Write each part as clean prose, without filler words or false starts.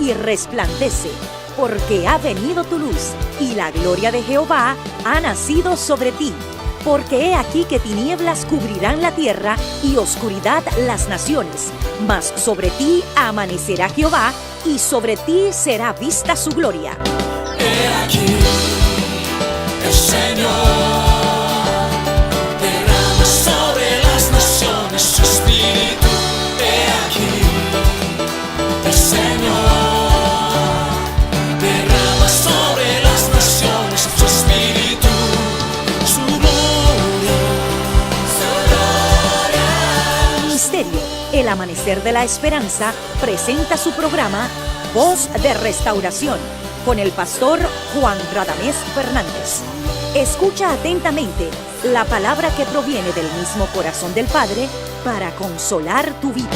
y resplandece, porque ha venido tu luz, y la gloria de Jehová ha nacido sobre ti. Porque he aquí que tinieblas cubrirán la tierra, y oscuridad las naciones. Mas sobre ti amanecerá Jehová, y sobre ti será vista su gloria. He aquí, el Señor derrama sobre las naciones su espíritu. He aquí, el Señor derrama sobre las naciones su espíritu, su gloria, su gloria. Ministerio El Amanecer de la Esperanza presenta su programa Voz de Restauración con el pastor Juan Radamés Fernández. Escucha atentamente la palabra que proviene del mismo corazón del Padre para consolar tu vida.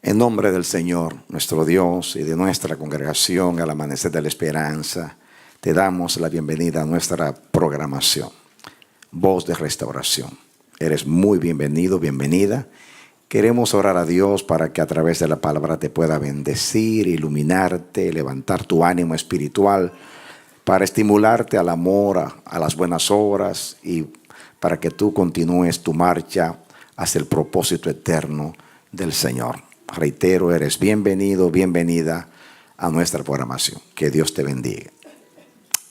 En nombre del Señor, nuestro Dios, y de nuestra congregación al Amanecer de la Esperanza, te damos la bienvenida a nuestra programación, Voz de Restauración. Eres muy bienvenido, bienvenida. Queremos orar a Dios para que a través de la palabra te pueda bendecir, iluminarte, levantar tu ánimo espiritual, para estimularte al amor, a las buenas obras, y para que tú continúes tu marcha hacia el propósito eterno del Señor. Reitero, eres bienvenido, bienvenida a nuestra programación. Que Dios te bendiga.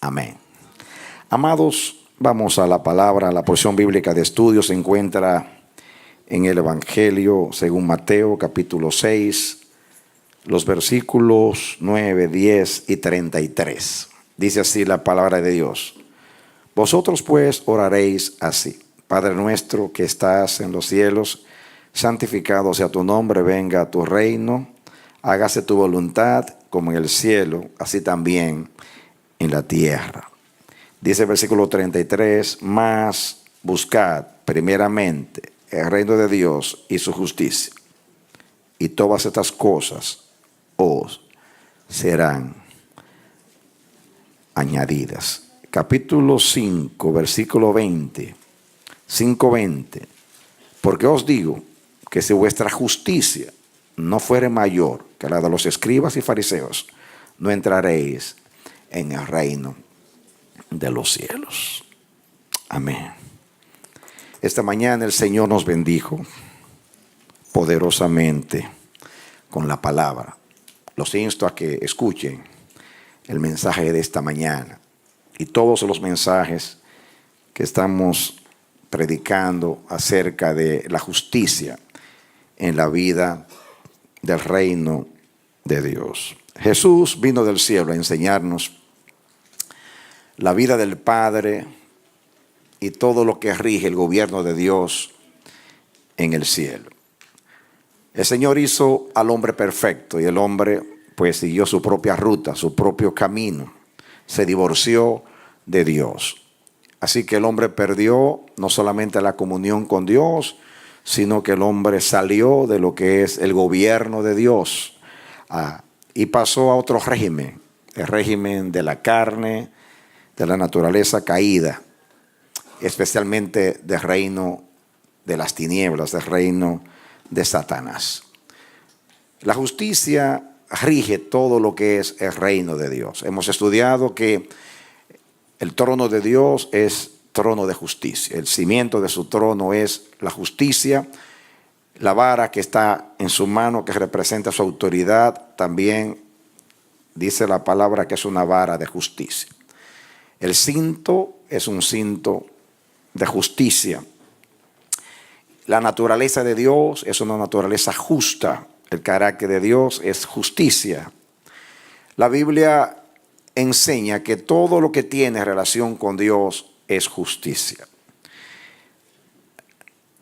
Amén. Amados, vamos a la palabra. La porción bíblica de estudio se encuentra en el Evangelio según Mateo, capítulo 6, los versículos 9, 10 y 33. Dice así la palabra de Dios. Vosotros pues oraréis así: Padre nuestro que estás en los cielos, santificado sea tu nombre, venga a tu reino, hágase tu voluntad como en el cielo, así también en la tierra. Dice el versículo 33, mas buscad primeramente el reino de Dios y su justicia, y todas estas cosas os serán añadidas. Capítulo 5, versículo 20, 5:20. Porque os digo que si vuestra justicia no fuere mayor que la de los escribas y fariseos, no entraréis en el reino de los cielos. Amén. Esta mañana el Señor nos bendijo poderosamente con la palabra. Los insto a que escuchen el mensaje de esta mañana y todos los mensajes que estamos predicando acerca de la justicia en la vida del reino de Dios. Jesús vino del cielo a enseñarnos la vida del Padre y todo lo que rige el gobierno de Dios en el cielo. El Señor hizo al hombre perfecto y el hombre pues siguió su propia ruta, su propio camino. Se divorció de Dios. Así que el hombre perdió no solamente la comunión con Dios, sino que el hombre salió de lo que es el gobierno de Dios y pasó a otro régimen, el régimen de la carne, de la naturaleza caída, especialmente del reino de las tinieblas, del reino de Satanás. La justicia rige todo lo que es el reino de Dios. Hemos estudiado que el trono de Dios es trono de justicia. El cimiento de su trono es la justicia. La vara que está en su mano, que representa su autoridad, también dice la palabra que es una vara de justicia. El cinto es un cinto de justicia. La naturaleza de Dios es una naturaleza justa. El carácter de Dios es justicia. La Biblia enseña que todo lo que tiene relación con Dios es justicia.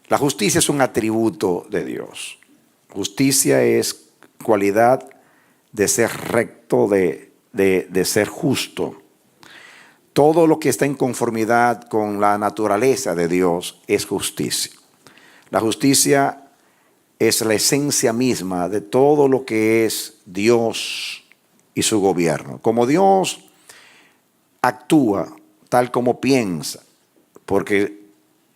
La justicia es un atributo de Dios. Justicia es cualidad de ser recto, de ser justo. Todo lo que está en conformidad con la naturaleza de Dios es justicia. La justicia es la esencia misma de todo lo que es Dios y su gobierno. Como Dios actúa tal como piensa, porque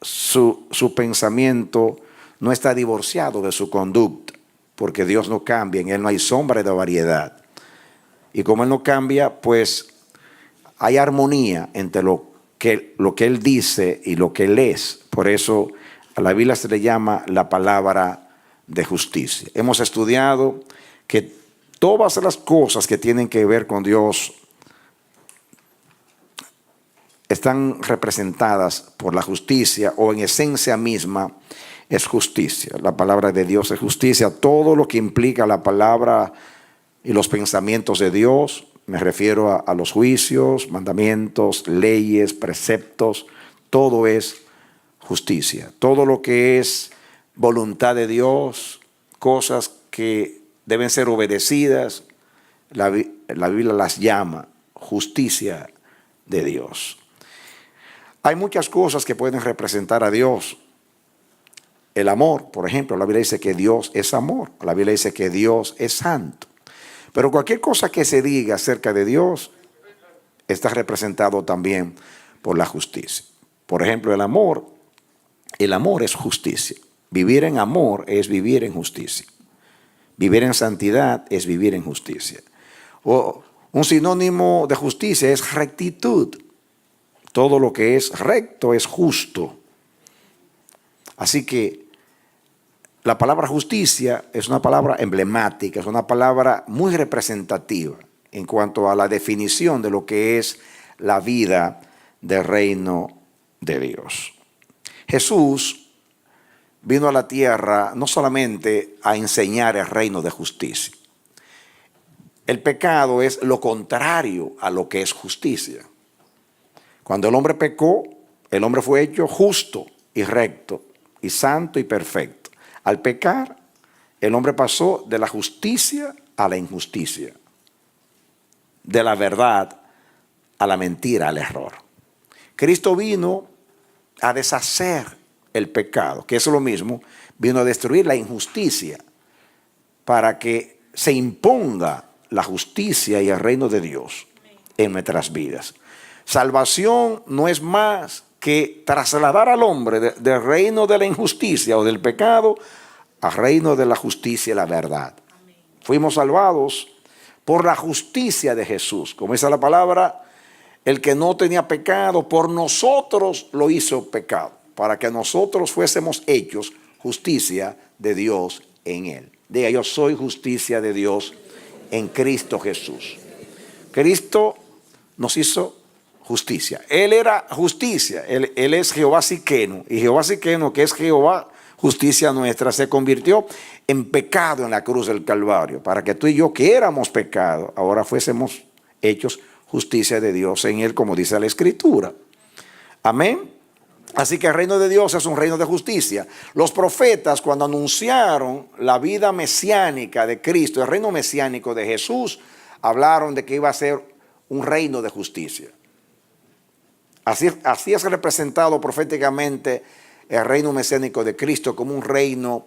su pensamiento no está divorciado de su conducta, porque Dios no cambia, en Él no hay sombra de variedad. Y como Él no cambia, pues hay armonía entre lo que Él dice y lo que Él es. Por eso a la Biblia se le llama la palabra de justicia. Hemos estudiado que todas las cosas que tienen que ver con Dios están representadas por la justicia, o en esencia misma es justicia. La palabra de Dios es justicia. Todo lo que implica la palabra y los pensamientos de Dios, me refiero a los juicios, mandamientos, leyes, preceptos, todo es justicia. Todo lo que es voluntad de Dios, cosas que deben ser obedecidas, la Biblia las llama justicia de Dios. Hay muchas cosas que pueden representar a Dios. El amor, por ejemplo, la Biblia dice que Dios es amor. La Biblia dice que Dios es santo. Pero cualquier cosa que se diga acerca de Dios está representado también por la justicia. Por ejemplo, el amor es justicia. Vivir en amor es vivir en justicia. Vivir en santidad es vivir en justicia. O un sinónimo de justicia es rectitud. Todo lo que es recto es justo. Así que la palabra justicia es una palabra emblemática, es una palabra muy representativa en cuanto a la definición de lo que es la vida del reino de Dios. Jesús vino a la tierra no solamente a enseñar el reino de justicia. El pecado es lo contrario a lo que es justicia. Cuando el hombre pecó, el hombre fue hecho justo y recto y santo y perfecto. Al pecar, el hombre pasó de la justicia a la injusticia, de la verdad a la mentira, al error. Cristo vino a deshacer el pecado, que es lo mismo, vino a destruir la injusticia para que se imponga la justicia y el reino de Dios en nuestras vidas. Salvación no es más que trasladar al hombre del reino de la injusticia o del pecado al reino de la justicia y la verdad. Amén. Fuimos salvados por la justicia de Jesús. Como dice la palabra, el que no tenía pecado, por nosotros lo hizo pecado, para que nosotros fuésemos hechos justicia de Dios en Él. Diga, yo soy justicia de Dios en Cristo Jesús. Cristo nos hizo justicia. Él era justicia. Él es Jehová Siqueno. Y Jehová Siqueno, que es Jehová, justicia nuestra, se convirtió en pecado en la cruz del Calvario, para que tú y yo, que éramos pecado, ahora fuésemos hechos justicia de Dios en Él, como dice la Escritura. Amén. Así que el reino de Dios es un reino de justicia. Los profetas, cuando anunciaron la vida mesiánica de Cristo, el reino mesiánico de Jesús, hablaron de que iba a ser un reino de justicia. Así es representado proféticamente el reino mesiánico de Cristo como un reino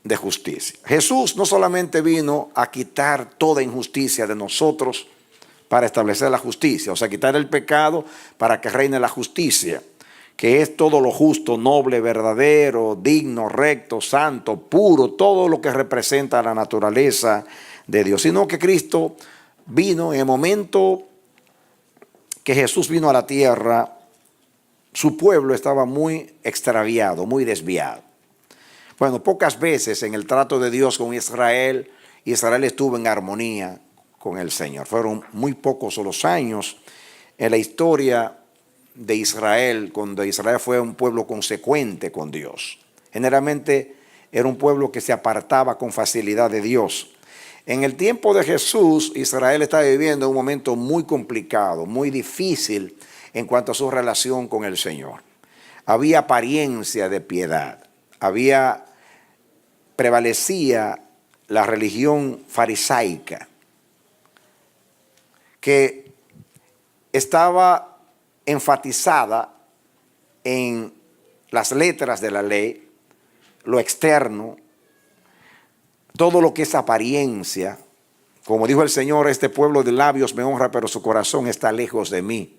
de justicia. Jesús no solamente vino a quitar toda injusticia de nosotros para establecer la justicia, o sea, quitar el pecado para que reine la justicia, que es todo lo justo, noble, verdadero, digno, recto, santo, puro, todo lo que representa la naturaleza de Dios, sino que Cristo vino en el momento que Jesús vino a la tierra. Su pueblo estaba muy extraviado, muy desviado. Bueno, pocas veces en el trato de Dios con Israel, Israel estuvo en armonía con el Señor. Fueron muy pocos los años en la historia de Israel, cuando Israel fue un pueblo consecuente con Dios. Generalmente era un pueblo que se apartaba con facilidad de Dios. En el tiempo de Jesús, Israel estaba viviendo un momento muy complicado, muy difícil en cuanto a su relación con el Señor. Había apariencia de piedad, prevalecía la religión farisaica, que estaba enfatizada en las letras de la ley, lo externo, todo lo que es apariencia. Como dijo el Señor, este pueblo de labios me honra, pero su corazón está lejos de mí.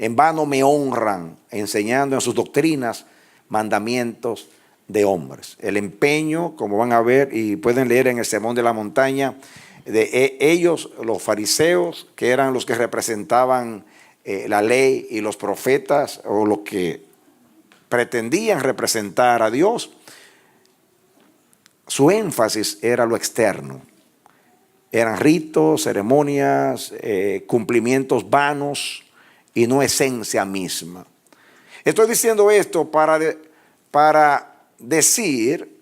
En vano me honran, enseñando en sus doctrinas mandamientos de hombres. El empeño, como van a ver y pueden leer en el Sermón de la Montaña, de ellos, los fariseos, que eran los que representaban la ley y los profetas, o los que pretendían representar a Dios, su énfasis era lo externo. Eran ritos, ceremonias, cumplimientos vanos y no esencia misma. Estoy diciendo esto para decir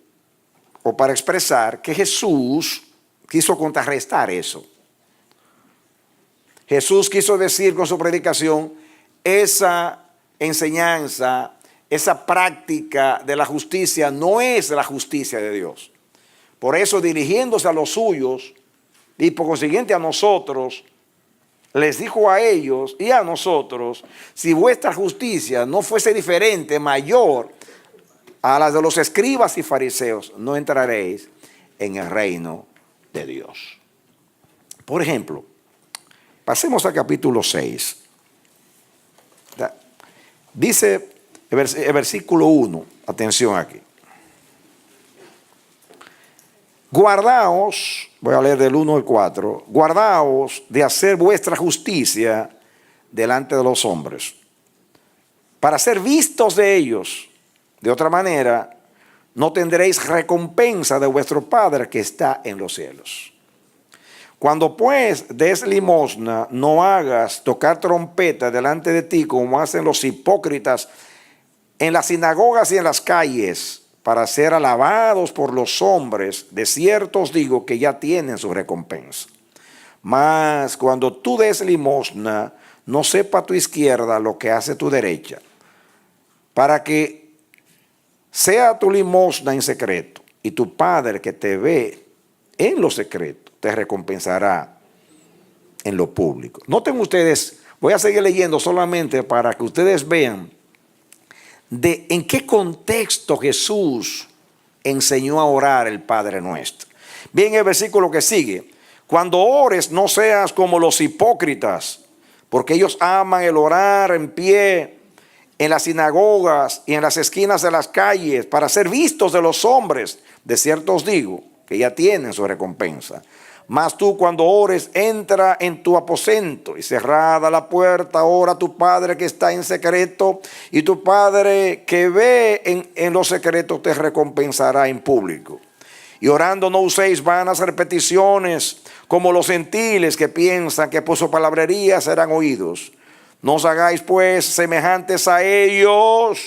o para expresar que Jesús quiso contrarrestar eso. Jesús quiso decir con su predicación esa enseñanza, esa práctica de la justicia no es la justicia de Dios. Por eso, dirigiéndose a los suyos y por consiguiente a nosotros, les dijo a ellos y a nosotros: si vuestra justicia no fuese diferente, mayor a la de los escribas y fariseos, no entraréis en el reino de Dios. Por ejemplo, pasemos al capítulo 6. Dice el versículo 1, atención aquí. Guardaos, voy a leer del 1 al 4, guardaos de hacer vuestra justicia delante de los hombres, para ser vistos de ellos. De otra manera, no tendréis recompensa de vuestro Padre que está en los cielos. Cuando pues des limosna, no hagas tocar trompeta delante de ti como hacen los hipócritas en las sinagogas y en las calles, para ser alabados por los hombres. De cierto os digo que ya tienen su recompensa. Mas cuando tú des limosna, no sepa tu izquierda lo que hace tu derecha, para que sea tu limosna en secreto, y tu Padre que te ve en lo secreto te recompensará en lo público. Noten ustedes, voy a seguir leyendo solamente para que ustedes vean de en qué contexto Jesús enseñó a orar el Padre Nuestro. Bien, el versículo que sigue: cuando ores, no seas como los hipócritas, porque ellos aman el orar en pie en las sinagogas y en las esquinas de las calles, para ser vistos de los hombres. De cierto os digo que ya tienen su recompensa. Mas tú, cuando ores, entra en tu aposento y cerrada la puerta, ora a tu Padre que está en secreto, y tu Padre que ve en lo secreto te recompensará en público. Y orando no uséis vanas repeticiones como los gentiles, que piensan que por su palabrería serán oídos. No os hagáis pues semejantes a ellos,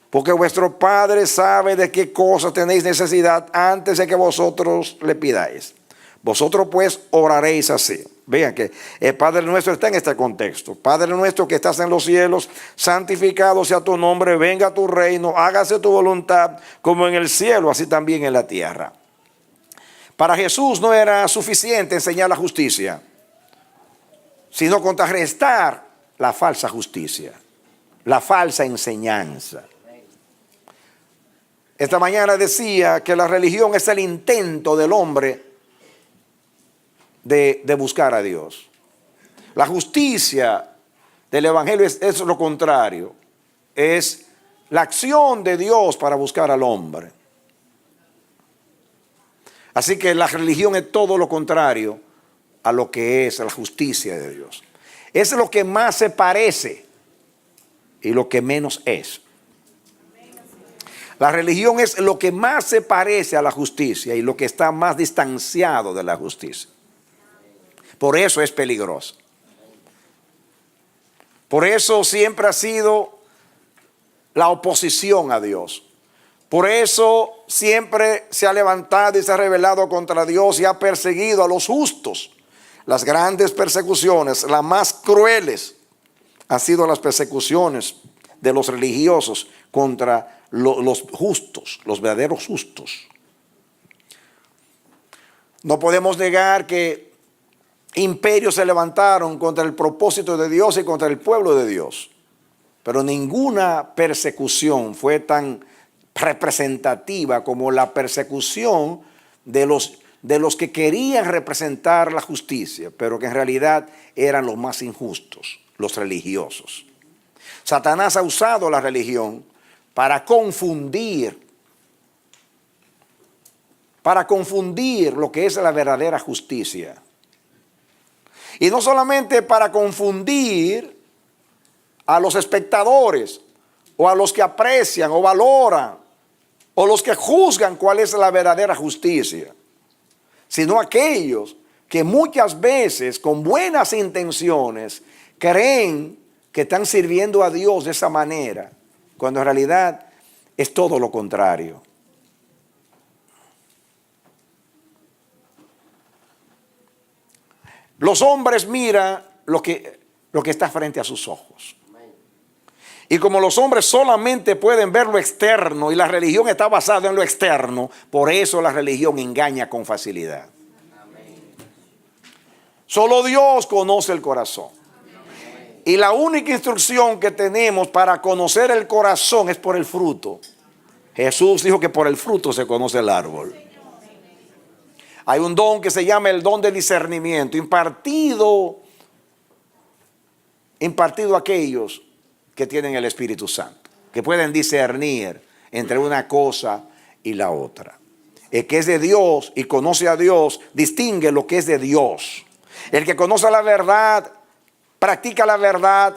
porque vuestro Padre sabe de qué cosas tenéis necesidad antes de que vosotros le pidáis. Vosotros pues oraréis así. Vean que el Padre nuestro está en este contexto. Padre nuestro que estás en los cielos, santificado sea tu nombre, venga tu reino, hágase tu voluntad como en el cielo, así también en la tierra. Para Jesús no era suficiente enseñar la justicia, sino contrarrestar la falsa justicia, la falsa enseñanza. Esta mañana decía que la religión es el intento del hombre de buscar a Dios. La justicia del Evangelio es lo contrario, es la acción de Dios para buscar al hombre. Así que la religión es todo lo contrario a lo que es la justicia de Dios. Es lo que más se parece y lo que menos es. La religión es lo que más se parece a la justicia y lo que está más distanciado de la justicia. Por eso es peligroso. Por eso siempre ha sido la oposición a Dios. Por eso siempre se ha levantado y se ha rebelado contra Dios y ha perseguido a los justos. Las grandes persecuciones, las más crueles, han sido las persecuciones de los religiosos contra los justos, los verdaderos justos. No podemos negar que imperios se levantaron contra el propósito de Dios y contra el pueblo de Dios, pero ninguna persecución fue tan representativa como la persecución de los que querían representar la justicia, pero que en realidad eran los más injustos, los religiosos. Satanás ha usado la religión para confundir lo que es la verdadera justicia. Y no solamente para confundir a los espectadores o a los que aprecian o valoran o los que juzgan cuál es la verdadera justicia, sino aquellos que muchas veces con buenas intenciones creen que están sirviendo a Dios de esa manera, cuando en realidad es todo lo contrario. Los hombres miran lo que está frente a sus ojos. Y como los hombres solamente pueden ver lo externo y la religión está basada en lo externo, por eso la religión engaña con facilidad. Solo Dios conoce el corazón. Y la única instrucción que tenemos para conocer el corazón es por el fruto. Jesús dijo que por el fruto se conoce el árbol. Hay un don que se llama el don de discernimiento, impartido a aquellos que tienen el Espíritu Santo, que pueden discernir entre una cosa y la otra. El que es de Dios y conoce a Dios, distingue lo que es de Dios. El que conoce la verdad, practica la verdad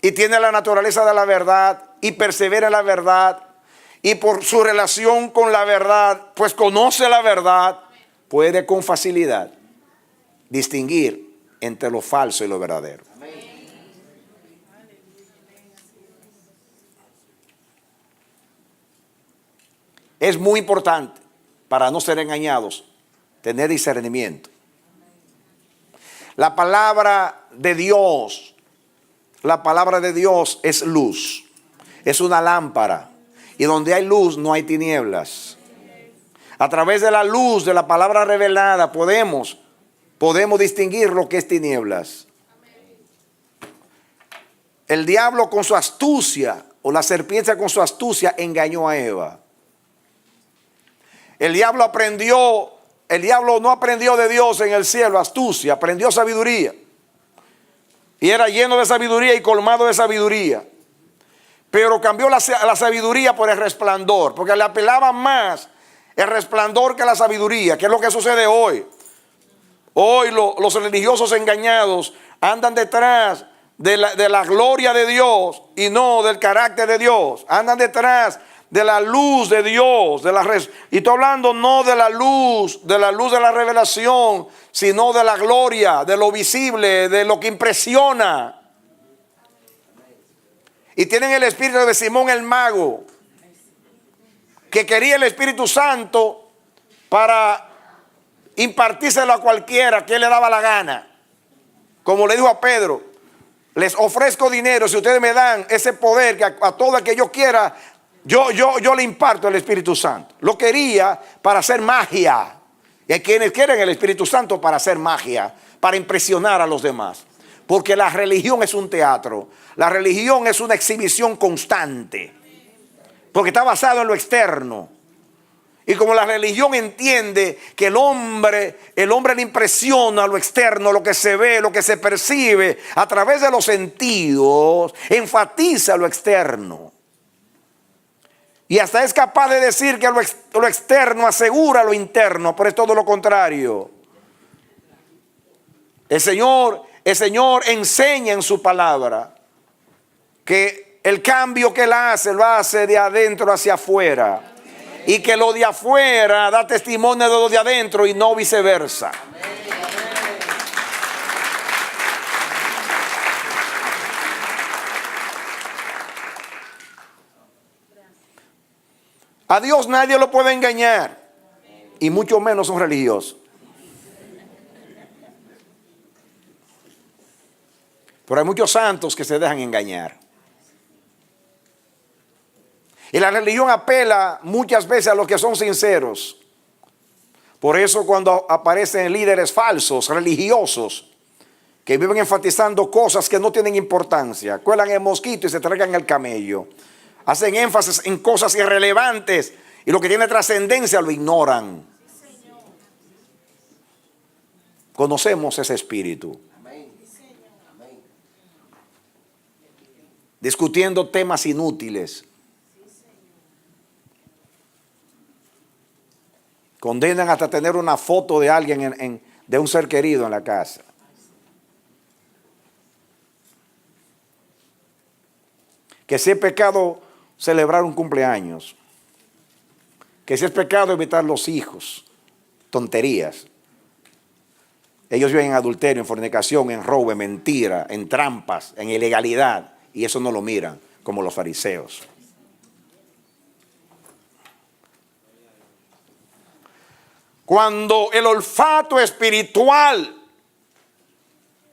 y tiene la naturaleza de la verdad y persevera en la verdad, y por su relación con la verdad, pues conoce la verdad, puede con facilidad distinguir entre lo falso y lo verdadero. Es muy importante, para no ser engañados, tener discernimiento. La palabra de Dios es luz, es una lámpara. Y donde hay luz no hay tinieblas. A través de la luz de la palabra revelada podemos distinguir lo que es tinieblas. El diablo con su astucia, o la serpiente con su astucia, engañó a Eva. El diablo no aprendió de Dios en el cielo astucia, aprendió sabiduría. Y era lleno de sabiduría y colmado de sabiduría. Pero cambió la sabiduría por el resplandor, porque le apelaba más el resplandor que la sabiduría, que es lo que sucede hoy. Hoy los religiosos engañados andan detrás de la gloria de Dios y no del carácter de Dios. Andan detrás de la luz de Dios. Y estoy hablando no de la luz de la revelación, sino de la gloria, de lo visible, de lo que impresiona. Y tienen el espíritu de Simón el mago, que quería el Espíritu Santo para impartírselo a cualquiera que le daba la gana. Como le dijo a Pedro, les ofrezco dinero si ustedes me dan ese poder que a todo el que yo quiera, yo le imparto el Espíritu Santo. Lo quería para hacer magia. Y hay quienes quieren el Espíritu Santo para hacer magia, para impresionar a los demás. Porque la religión es un teatro. La religión es una exhibición constante. Porque está basado en lo externo. Y como la religión entiende que el hombre le impresiona lo externo, lo que se ve, lo que se percibe a través de los sentidos, enfatiza lo externo. Y hasta es capaz de decir que lo externo asegura lo interno, pero es todo lo contrario. El Señor enseña en su palabra que el cambio que Él hace, lo hace de adentro hacia afuera. Y que lo de afuera da testimonio de lo de adentro y no viceversa. A Dios nadie lo puede engañar. Y mucho menos un religioso. Pero hay muchos santos que se dejan engañar. Y la religión apela muchas veces a los que son sinceros. Por eso cuando aparecen líderes falsos, religiosos, que viven enfatizando cosas que no tienen importancia, cuelan el mosquito y se tragan el camello. Hacen énfasis en cosas irrelevantes y lo que tiene trascendencia lo ignoran. Conocemos ese espíritu. discutiendo temas inútiles. Condenan hasta tener una foto de alguien, de un ser querido en la casa. Que si es pecado celebrar un cumpleaños. Que si es pecado evitar los hijos. Tonterías. Ellos viven en adulterio, en fornicación, en robo, en mentira, en trampas, en ilegalidad. Y eso no lo miran como los fariseos. Cuando el olfato espiritual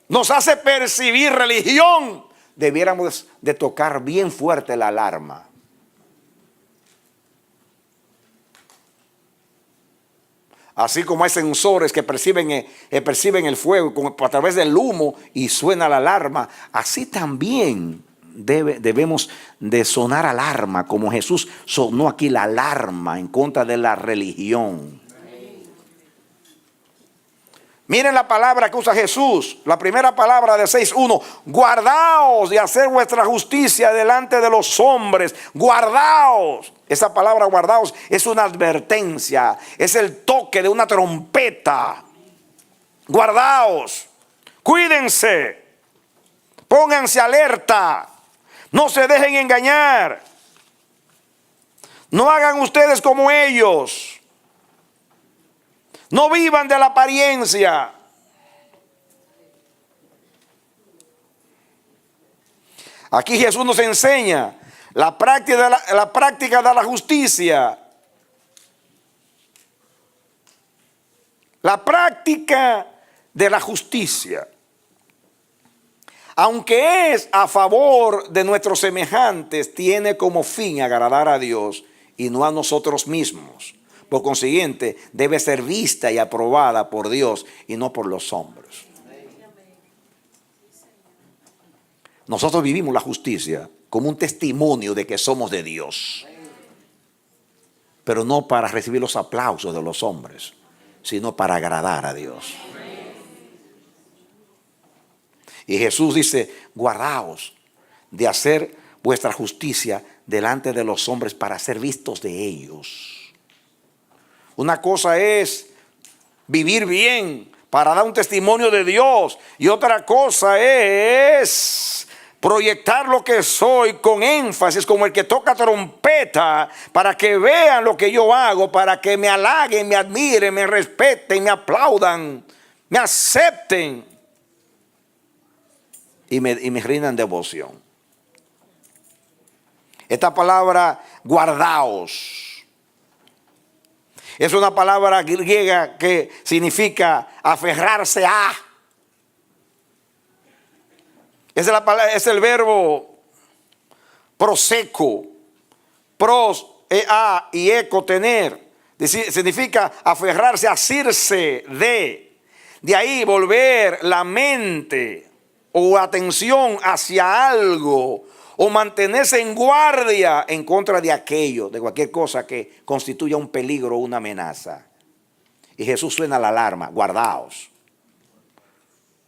nos hace percibir religión, debiéramos de tocar bien fuerte la alarma. Así como hay sensores que perciben el fuego a través del humo y suena la alarma, así también debemos de sonar alarma, como Jesús sonó aquí la alarma en contra de la religión. Miren la palabra que usa Jesús, la primera palabra de 6:1. Guardaos de hacer vuestra justicia delante de los hombres. Guardaos. Esa palabra guardaos es una advertencia, es el toque de una trompeta. Guardaos, cuídense, pónganse alerta, no se dejen engañar. No hagan ustedes como ellos. No vivan de la apariencia. Aquí Jesús nos enseña la práctica de la justicia. La práctica de la justicia. Aunque es a favor de nuestros semejantes, tiene como fin agradar a Dios y no a nosotros mismos. Por consiguiente, debe ser vista y aprobada por Dios y no por los hombres. Nosotros vivimos la justicia como un testimonio de que somos de Dios. Pero no para recibir los aplausos de los hombres, sino para agradar a Dios. Y Jesús dice, guardaos de hacer vuestra justicia delante de los hombres para ser vistos de ellos. Una cosa es vivir bien para dar un testimonio de Dios. Y otra cosa es proyectar lo que soy con énfasis, como el que toca trompeta, para que vean lo que yo hago, para que me halaguen, me admiren, me respeten, me aplaudan, me acepten y me rindan devoción. Esta palabra guardaos es una palabra griega que significa aferrarse a. Es el verbo proseco, pros, a y eco, tener. Significa aferrarse, asirse de. De ahí volver la mente o atención hacia algo, o mantenerse en guardia en contra de aquello, de cualquier cosa que constituya un peligro o una amenaza. Y Jesús suena la alarma, guardaos.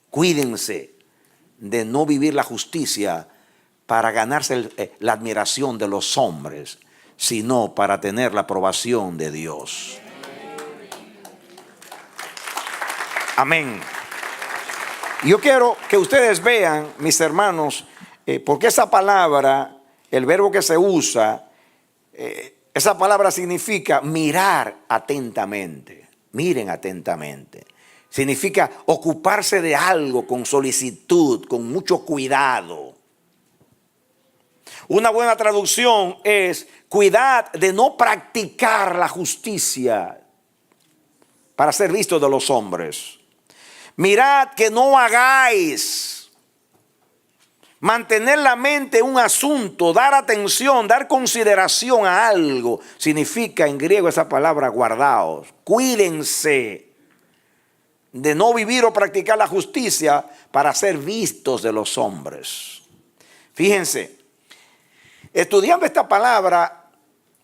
Cuídense de no vivir la justicia para ganarse la admiración de los hombres, sino para tener la aprobación de Dios. Amén. Yo quiero que ustedes vean, mis hermanos, porque esa palabra, el verbo que se usa, esa palabra significa mirar atentamente. Miren atentamente. Significa ocuparse de algo con solicitud, con mucho cuidado. Una buena traducción es: cuidad de no practicar la justicia para ser visto de los hombres. Mirad que no hagáis. Mantener la mente en un asunto, dar atención, dar consideración a algo, significa en griego esa palabra guardaos. Cuídense de no vivir o practicar la justicia para ser vistos de los hombres. Fíjense, estudiando esta palabra,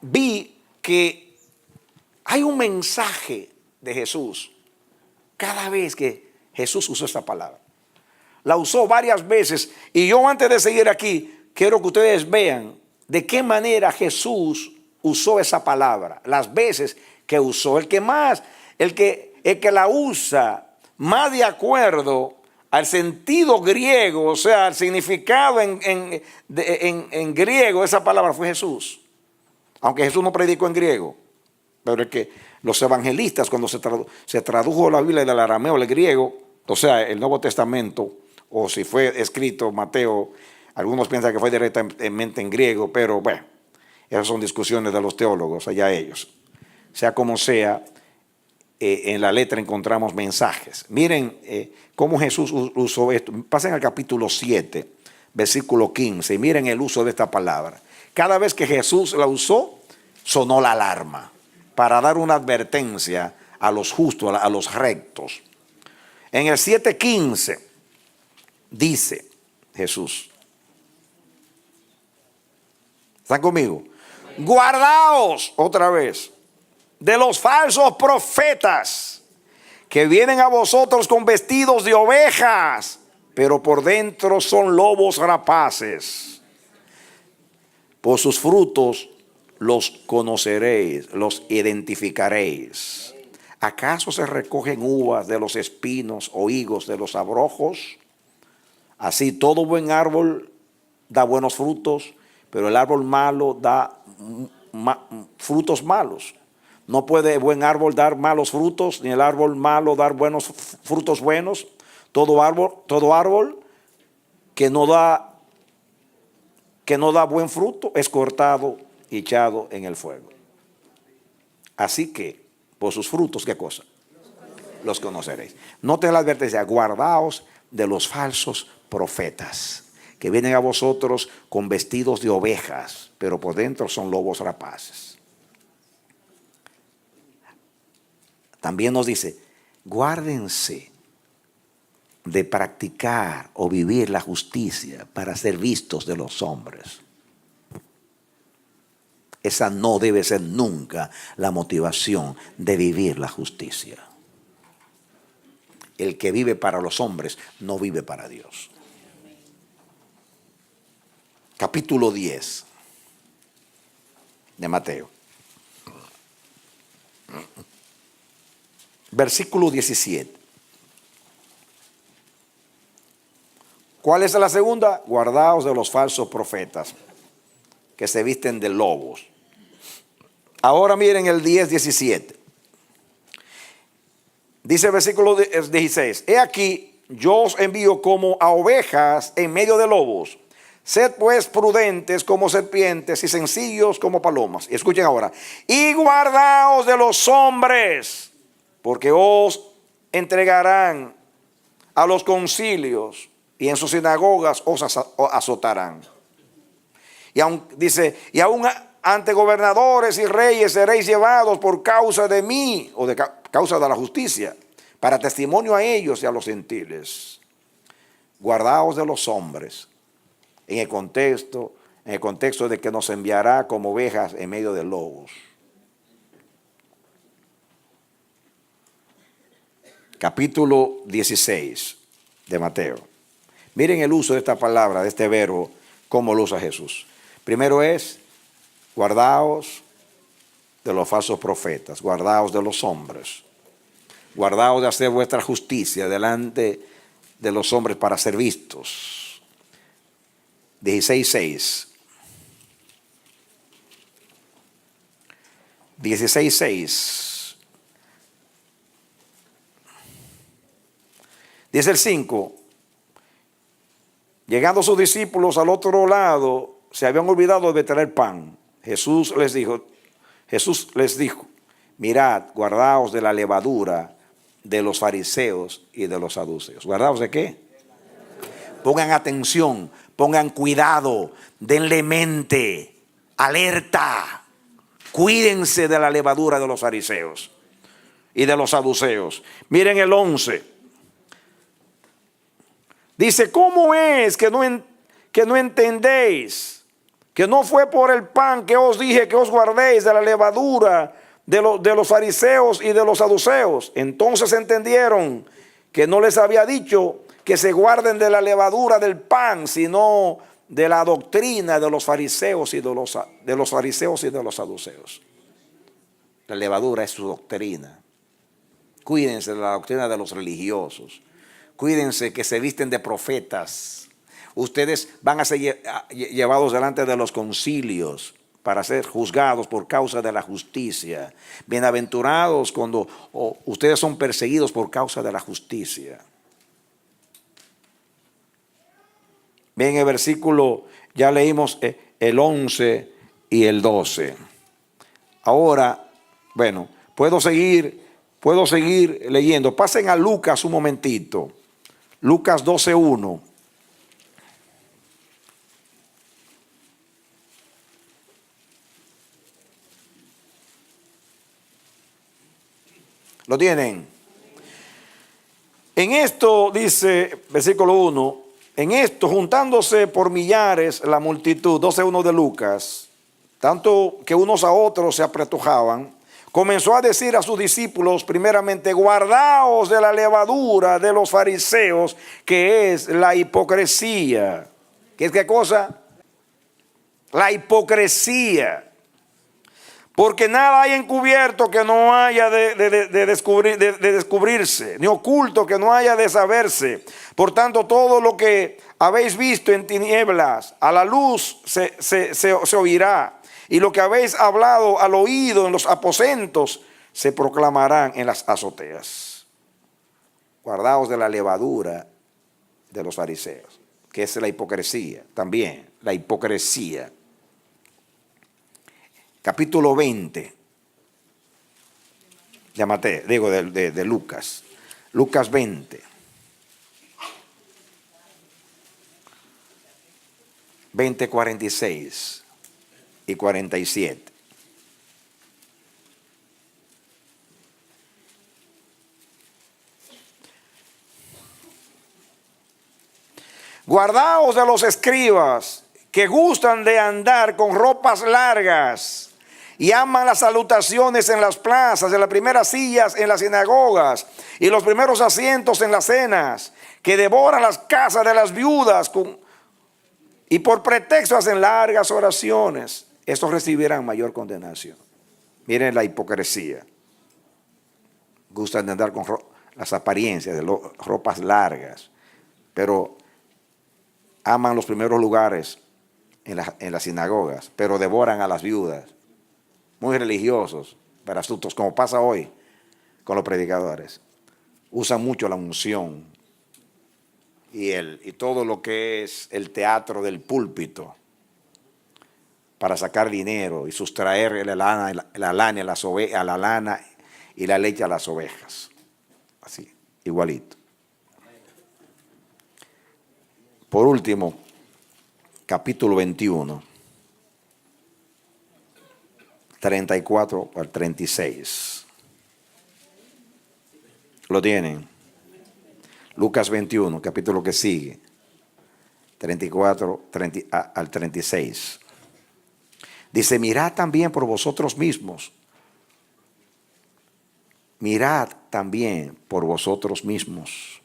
vi que hay un mensaje de Jesús cada vez que Jesús usó esta palabra. La usó varias veces y yo, antes de seguir aquí, quiero que ustedes vean de qué manera Jesús usó esa palabra, las veces que usó. El que la usa más de acuerdo al sentido griego, o sea, al significado en griego, esa palabra fue Jesús. Aunque Jesús no predicó en griego, pero es que los evangelistas, cuando se tradujo la Biblia del arameo al griego, o sea, el Nuevo Testamento, o si fue escrito Mateo, algunos piensan que fue directamente en griego, pero bueno, esas son discusiones de los teólogos, allá ellos. Sea como sea, en la letra encontramos mensajes. Miren cómo Jesús usó esto. Pasen al capítulo 7, versículo 15, y miren el uso de esta palabra. Cada vez que Jesús la usó, sonó la alarma para dar una advertencia a los justos, a los rectos. En el 7:15 dice Jesús, ¿están conmigo? Guardaos, otra vez, de los falsos profetas que vienen a vosotros con vestidos de ovejas, pero por dentro son lobos rapaces. Por sus frutos los conoceréis, los identificaréis. ¿Acaso se recogen uvas de los espinos o higos de los abrojos? Así todo buen árbol da buenos frutos, pero el árbol malo da frutos malos. No puede buen árbol dar malos frutos, ni el árbol malo dar buenos frutos buenos. Todo árbol que no da buen fruto es cortado y echado en el fuego. Así que, por sus frutos, ¿qué cosa? Los conoceréis. Noten la advertencia: guardaos de los falsos profetas que vienen a vosotros con vestidos de ovejas, pero por dentro son lobos rapaces. También nos dice, guárdense de practicar o vivir la justicia para ser vistos de los hombres. Esa no debe ser nunca la motivación de vivir la justicia. El que vive para los hombres no vive para Dios. Capítulo 10 de Mateo. Versículo 17. ¿Cuál es la segunda? Guardaos de los falsos profetas que se visten de lobos. Ahora miren el 10:17. Dice el versículo 16. He aquí, yo os envío como a ovejas en medio de lobos. Sed pues prudentes como serpientes y sencillos como palomas. Y escuchen ahora. Y guardaos de los hombres, porque os entregarán a los concilios y en sus sinagogas os azotarán. Y aún dice, y aún ante gobernadores y reyes seréis llevados por causa de mí, o de causa de la justicia, para testimonio a ellos y a los gentiles. Guardaos de los hombres, en el contexto de que nos enviará como ovejas en medio de lobos. Capítulo 16 de Mateo. Miren el uso de esta palabra, de este verbo, cómo lo usa Jesús. Primero es, guardaos de los falsos profetas, guardaos de los hombres, guardaos de hacer vuestra justicia delante de los hombres para ser vistos. 16:6. 16:6. Dice el 5. Llegando sus discípulos al otro lado, se habían olvidado de traer pan. Jesús les dijo, mirad, guardaos de la levadura de los fariseos y de los saduceos. ¿Guardaos de qué? Pongan atención, pongan cuidado, denle mente, alerta. Cuídense de la levadura de los fariseos y de los saduceos. Miren el 11. Dice, ¿cómo es que no entendéis? Que no fue por el pan que os dije que os guardéis de la levadura de los fariseos y de los saduceos. Entonces entendieron que no les había dicho que se guarden de la levadura del pan, sino de la doctrina de los fariseos y de los fariseos y de los saduceos. La levadura es su doctrina. Cuídense de la doctrina de los religiosos. Cuídense que se visten de profetas. Ustedes van a ser llevados delante de los concilios para ser juzgados por causa de la justicia. Bienaventurados cuando ustedes son perseguidos por causa de la justicia. Bien, el versículo, ya leímos el 11 y el 12. Ahora, bueno, puedo seguir leyendo. Pasen a Lucas un momentito. Lucas 12:1. ¿Lo tienen? En esto dice, versículo 1, en esto juntándose por millares la multitud, 12:1 de Lucas, tanto que unos a otros se apretujaban, comenzó a decir a sus discípulos primeramente, guardaos de la levadura de los fariseos, que es la hipocresía. ¿Qué es qué cosa? La hipocresía. Porque nada hay encubierto que no haya de descubrirse, ni oculto que no haya de saberse. Por tanto, todo lo que habéis visto en tinieblas, a la luz se oirá. Y lo que habéis hablado al oído en los aposentos, se proclamarán en las azoteas. Guardaos de la levadura de los fariseos, que es la hipocresía, también la hipocresía. Capítulo 20 de Mateo, digo de Lucas. Lucas 20. 46 y 47. Guardaos de los escribas que gustan de andar con ropas largas y aman las salutaciones en las plazas, en las primeras sillas en las sinagogas y los primeros asientos en las cenas, que devoran las casas de las viudas y por pretexto hacen largas oraciones. Estos recibirán mayor condenación. Miren la hipocresía. Gustan de andar con las apariencias de ropas largas, pero aman los primeros lugares en las sinagogas, pero devoran a las viudas. Muy religiosos, pero astutos, como pasa hoy con los predicadores. Usan mucho la unción y todo lo que es el teatro del púlpito para sacar dinero y sustraer la lana y la leche a las ovejas. Así, igualito. Por último, capítulo 21. 34 al 36. ¿Lo tienen? Lucas 21, capítulo que sigue. 34 al 36. Dice, mirad también por vosotros mismos. Mirad también por vosotros mismos.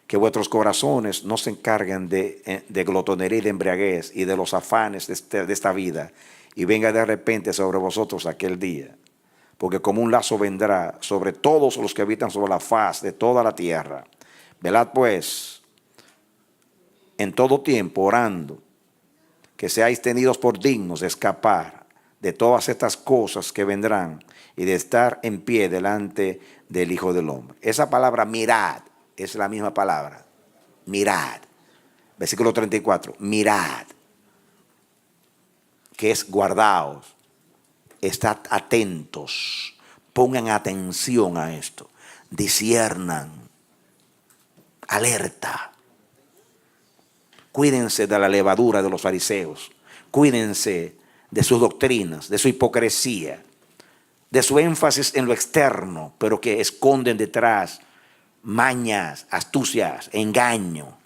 Que vuestros corazones no se encarguen de glotonería y de embriaguez y de los afanes de esta vida. Y venga de repente sobre vosotros aquel día. Porque como un lazo vendrá sobre todos los que habitan sobre la faz de toda la tierra. Velad pues en todo tiempo orando, que seáis tenidos por dignos de escapar de todas estas cosas que vendrán y de estar en pie delante del Hijo del Hombre. Esa palabra mirad es la misma palabra. Mirad. Versículo 34. Mirad. Que es guardaos, estad atentos, pongan atención a esto, disciernan, alerta. Cuídense de la levadura de los fariseos, cuídense de sus doctrinas, de su hipocresía, de su énfasis en lo externo, pero que esconden detrás mañas, astucias, engaño.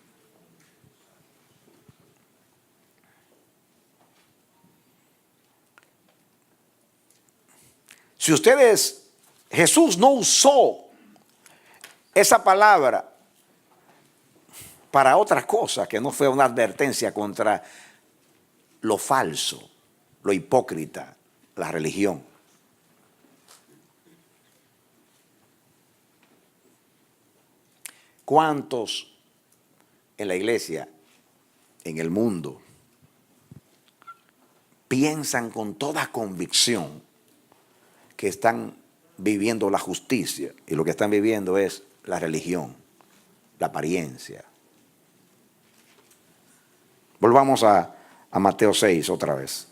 Si Jesús no usó esa palabra para otra cosa que no fue una advertencia contra lo falso, lo hipócrita, la religión. ¿Cuántos en la iglesia, en el mundo, piensan con toda convicción que están viviendo la justicia y lo que están viviendo es la religión, la apariencia? Volvamos a Mateo 6 otra vez.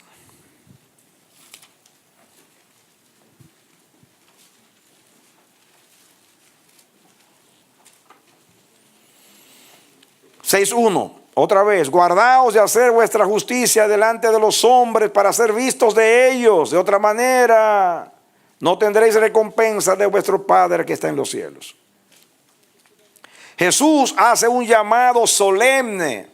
Otra vez, guardaos de hacer vuestra justicia delante de los hombres para ser vistos de ellos. De otra manera, no tendréis recompensa de vuestro Padre que está en los cielos. Jesús hace un llamado solemne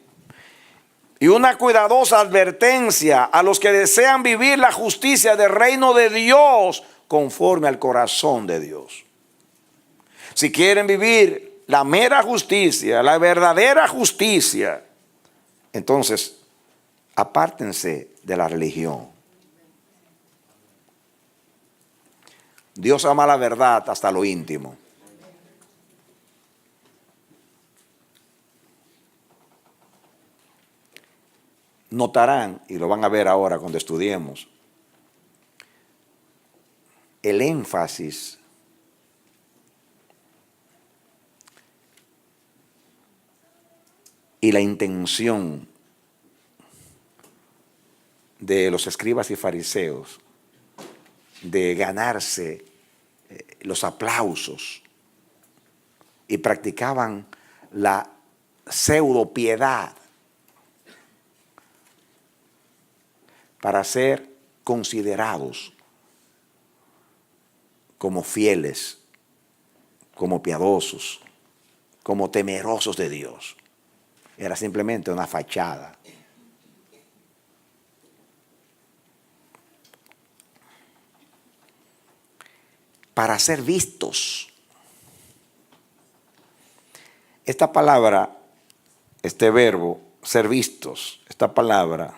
y una cuidadosa advertencia a los que desean vivir la justicia del reino de Dios conforme al corazón de Dios. Si quieren vivir la mera justicia, la verdadera justicia, entonces apártense de la religión. Dios ama la verdad hasta lo íntimo. Notarán, y lo van a ver ahora cuando estudiemos, el énfasis y la intención de los escribas y fariseos de ganarse los aplausos y practicaban la pseudo piedad para ser considerados como fieles, como piadosos, como temerosos de Dios. Era simplemente una fachada. Para ser vistos. Esta palabra, este verbo, ser vistos, esta palabra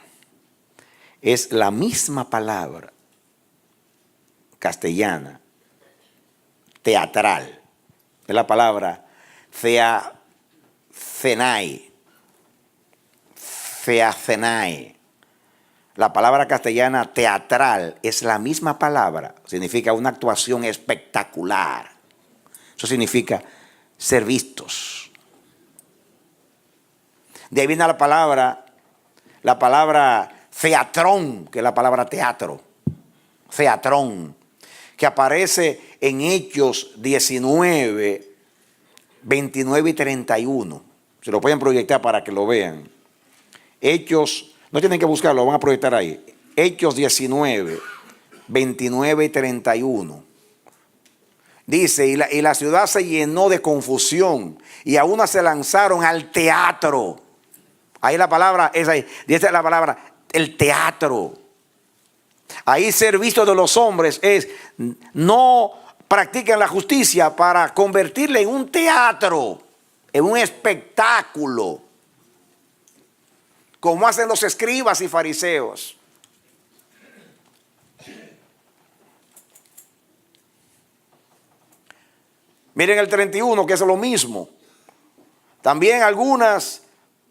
es la misma palabra castellana, teatral. Es la palabra theathenai. La palabra castellana teatral es la misma palabra. Significa una actuación espectacular. Eso significa ser vistos. De ahí viene la palabra theatrón, que es la palabra teatro. Theatrón, que aparece en Hechos 19, 29 y 31. Se lo pueden proyectar para que lo vean. Hechos, no tienen que buscarlo, lo van a proyectar ahí. Hechos 19, 29 y 31. Dice, y la ciudad se llenó de confusión y a una se lanzaron al teatro. Ahí la palabra es ahí. Dice la palabra, el teatro. Ahí ser visto de los hombres es no practican la justicia para convertirla en un teatro, en un espectáculo, como hacen los escribas y fariseos. Miren el 31, que es lo mismo. También algunas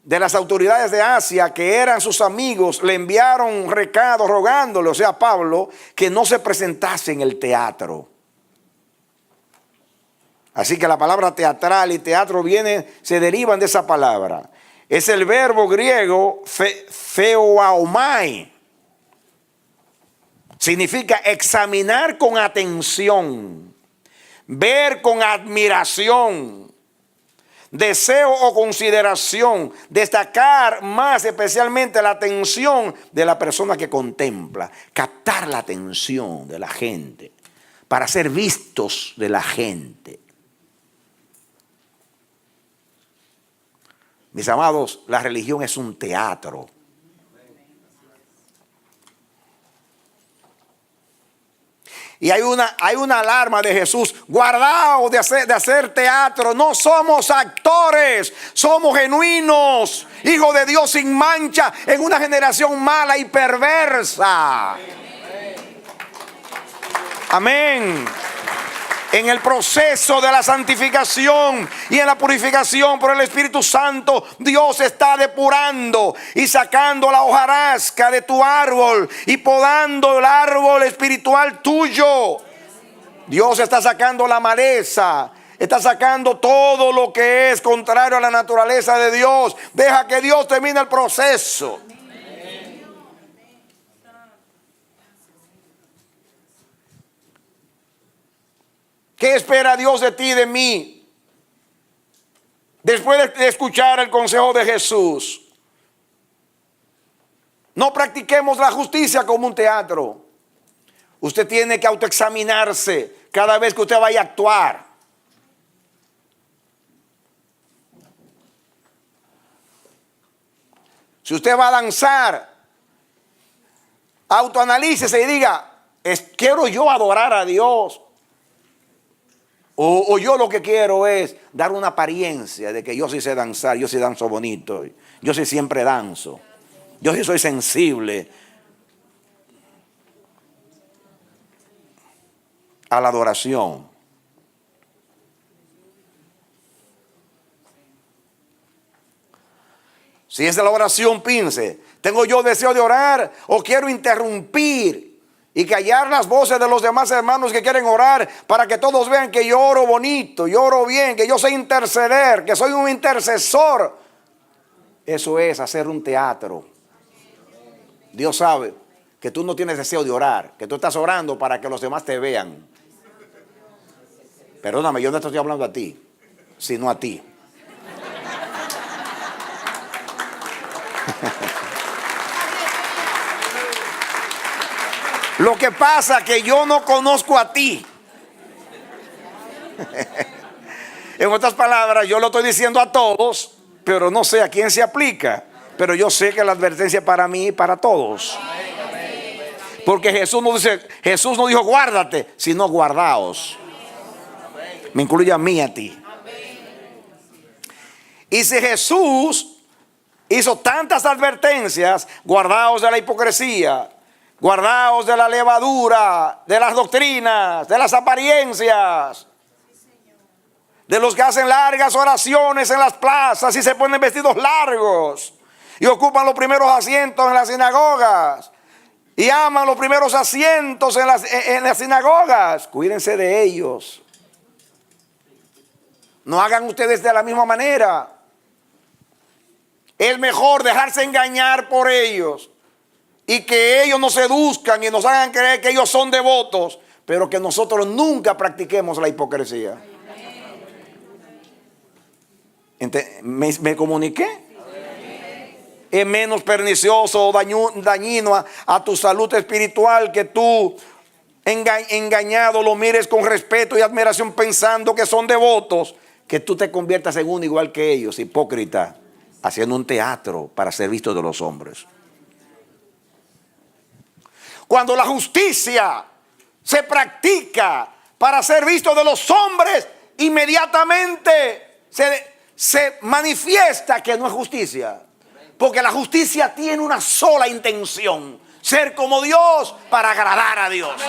de las autoridades de Asia, que eran sus amigos, le enviaron recados rogándole, o sea, a Pablo, que no se presentase en el teatro. Así que la palabra teatral y teatro se derivan de esa palabra. Es el verbo griego theoaomai. Significa examinar con atención, ver con admiración, deseo o consideración, destacar más especialmente la atención de la persona que contempla, captar la atención de la gente, para ser vistos de la gente. Mis amados, la religión es un teatro. Y hay una alarma de Jesús. Guardaos de hacer teatro. No somos actores. Somos genuinos. Hijos de Dios sin mancha en una generación mala y perversa. Amén. En el proceso de la santificación y en la purificación por el Espíritu Santo, Dios está depurando y sacando la hojarasca de tu árbol y podando el árbol espiritual tuyo. Dios está sacando la maleza, está sacando todo lo que es contrario a la naturaleza de Dios. Deja que Dios termine el proceso. ¿Qué espera Dios de ti y de mí? Después de escuchar el consejo de Jesús, no practiquemos la justicia como un teatro. Usted tiene que autoexaminarse cada vez que usted vaya a actuar. Si usted va a danzar, autoanalícese y diga, ¿quiero yo adorar a Dios? O yo lo que quiero es dar una apariencia de que yo sí sé danzar, yo sí danzo bonito, yo sí siempre danzo, yo sí soy sensible a la adoración. Si es de la oración, piense, ¿tengo yo deseo de orar o quiero interrumpir y callar las voces de los demás hermanos que quieren orar para que todos vean que yo oro bonito, yo oro bien, que yo sé interceder, que soy un intercesor? Eso es hacer un teatro. Dios sabe que tú no tienes deseo de orar, que tú estás orando para que los demás te vean. Perdóname, yo no te estoy hablando a ti, sino a ti. Lo que pasa es que yo no conozco a ti. En otras palabras, yo lo estoy diciendo a todos, pero no sé a quién se aplica. Pero yo sé que la advertencia es para mí y para todos. Porque Jesús no dijo guárdate, sino guardaos. Me incluye a mí, a ti. Y si Jesús hizo tantas advertencias, guardaos de la hipocresía, guardaos de la levadura, de las doctrinas, de las apariencias, de los que hacen largas oraciones en las plazas y se ponen vestidos largos y ocupan los primeros asientos en las sinagogas y aman los primeros asientos en las sinagogas. Cuídense de ellos. No hagan ustedes de la misma manera. Es mejor dejarse engañar por ellos y que ellos nos seduzcan y nos hagan creer que ellos son devotos, pero que nosotros nunca practiquemos la hipocresía. ¿Me comuniqué? Es menos pernicioso o dañino a tu salud espiritual que tú, engañado, lo mires con respeto y admiración pensando que son devotos, que tú te conviertas en uno igual que ellos, hipócrita, haciendo un teatro para ser visto de los hombres. Cuando la justicia se practica para ser visto de los hombres, inmediatamente se manifiesta que no es justicia. Porque la justicia tiene una sola intención: ser como Dios para agradar a Dios.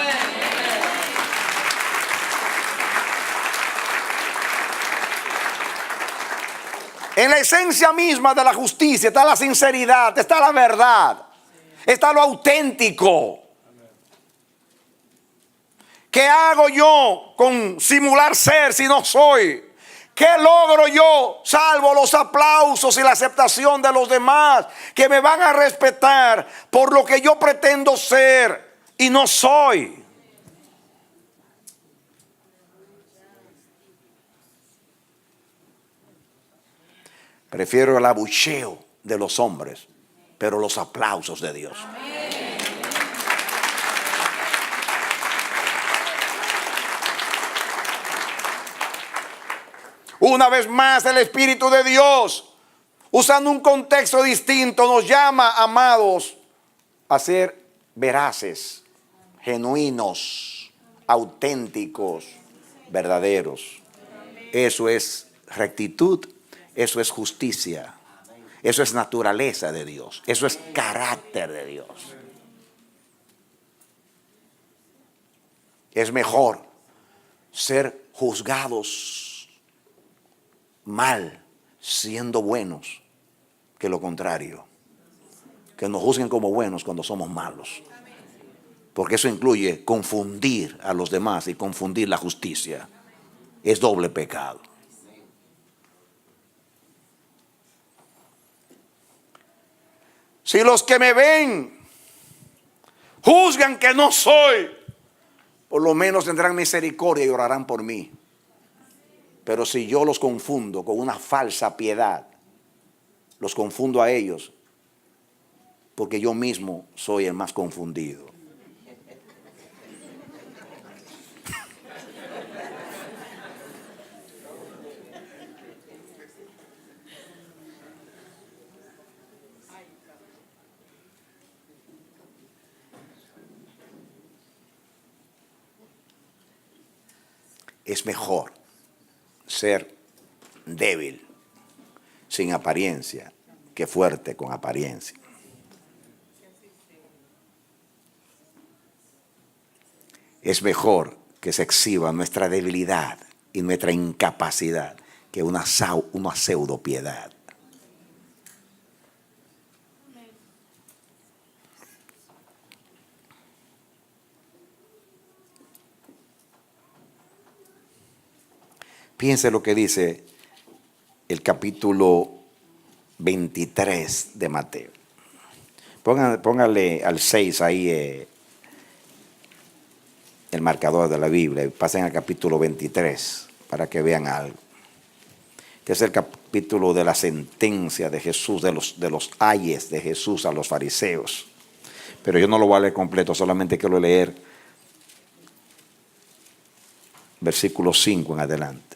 En la esencia misma de la justicia está la sinceridad, está la verdad, está lo auténtico. ¿Qué hago yo con simular ser si no soy? ¿Qué logro yo salvo los aplausos y la aceptación de los demás que me van a respetar por lo que yo pretendo ser y no soy? Prefiero el abucheo de los hombres, pero los aplausos de Dios. Una vez más, el Espíritu de Dios, usando un contexto distinto, nos llama, amados, a ser veraces, genuinos, auténticos, verdaderos. Eso es rectitud, eso es justicia, eso es naturaleza de Dios, eso es carácter de Dios. Es mejor ser juzgados mal siendo buenos que lo contrario, que nos juzguen como buenos cuando somos malos, porque eso incluye confundir a los demás y confundir la justicia. Es doble pecado. Si los que me ven juzgan que no soy, por lo menos tendrán misericordia y orarán por mí. Pero si yo los confundo con una falsa piedad, los confundo a ellos, porque yo mismo soy el más confundido. Es mejor ser débil sin apariencia que fuerte con apariencia. Es mejor que se exhiba nuestra debilidad y nuestra incapacidad que una pseudo piedad. Piense lo que dice el capítulo 23 de Mateo. Póngale al 6 ahí el marcador de la Biblia y pasen al capítulo 23 para que vean algo. Que es el capítulo de la sentencia de Jesús, de los ayes de Jesús a los fariseos. Pero yo no lo voy a leer completo, solamente quiero leer versículo 5 en adelante.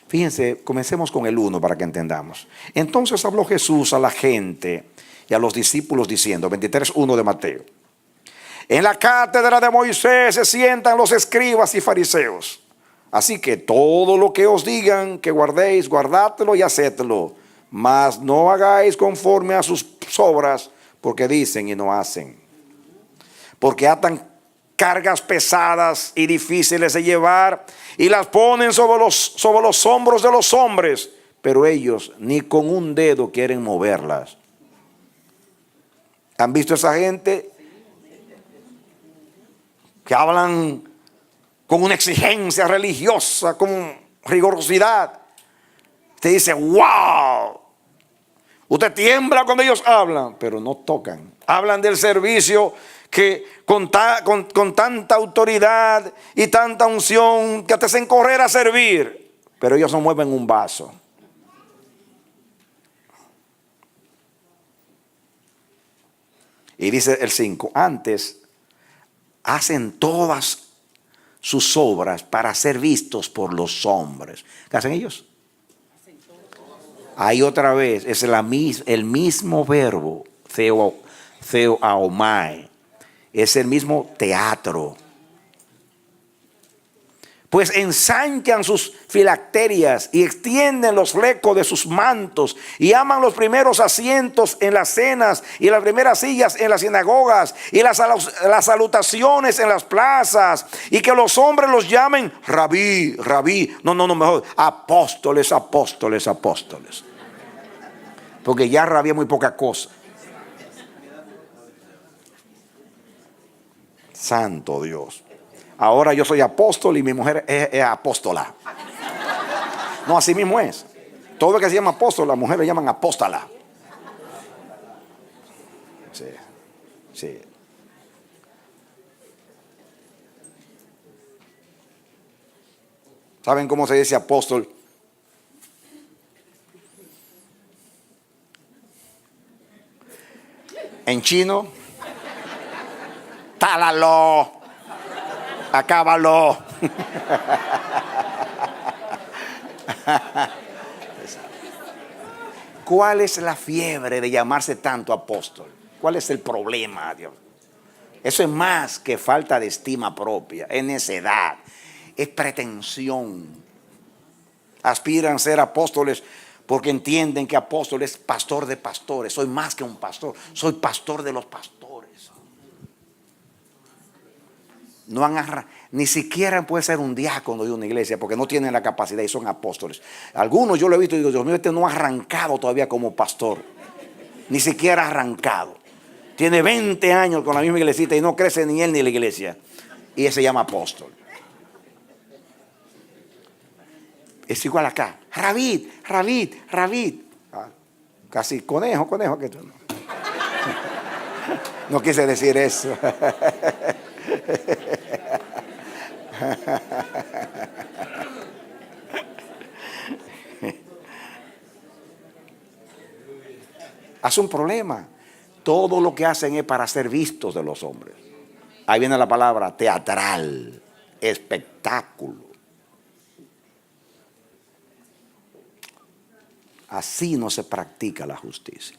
Fíjense, comencemos con el 1 para que entendamos. Entonces habló Jesús a la gente y a los discípulos diciendo, 23:1 de Mateo. En la cátedra de Moisés se sientan los escribas y fariseos. Así que todo lo que os digan que guardéis, guardadlo y hacedlo. Mas no hagáis conforme a sus obras, porque dicen y no hacen. Porque atan cargas pesadas y difíciles de llevar y las ponen sobre los hombros de los hombres, pero ellos ni con un dedo quieren moverlas. ¿Han visto esa gente que hablan con una exigencia religiosa, con rigurosidad? Te dice, wow. Usted tiembla cuando ellos hablan, pero no tocan. Hablan del servicio que con tanta autoridad y tanta unción que te hacen correr a servir, pero ellos no mueven un vaso. Y dice el 5, antes hacen todas sus obras para ser vistos por los hombres. ¿Qué hacen ellos? Ahí otra vez es el mismo verbo, theoaomai. Es el mismo teatro. Pues ensanchan sus filacterias y extienden los flecos de sus mantos y aman los primeros asientos en las cenas y las primeras sillas en las sinagogas y las salutaciones en las plazas, y que los hombres los llamen rabí, rabí. No, mejor apóstoles, apóstoles, apóstoles. Porque ya rabí es muy poca cosa. Santo Dios. Ahora yo soy apóstol y mi mujer es apóstola. No, así mismo es. Todo lo que se llama apóstol, las mujeres le llaman apóstola. Sí, sí. ¿Saben cómo se dice apóstol? En chino, tálalo, acábalo. ¿cuál es la fiebre de llamarse tanto apóstol? ¿Cuál es el problema, Dios? Eso es más que falta de estima propia, es necedad, es pretensión. Aspiran a ser apóstoles porque entienden que apóstol es pastor de pastores. Soy más que un pastor, soy pastor de los pastores. No han ni siquiera puede ser un diácono de una iglesia porque no tienen la capacidad y son apóstoles. Algunos yo lo he visto y digo, Dios mío, este no ha arrancado todavía como pastor. Ni siquiera ha arrancado. Tiene 20 años con la misma iglesita y no crece ni él ni la iglesia. Y ese se llama apóstol. Es igual acá. Rabid. Ah, casi conejo. Que tú no. No quise decir eso. Hace un problema. Todo lo que hacen es para ser vistos de los hombres. Ahí viene la palabra teatral, espectáculo. Así no se practica la justicia.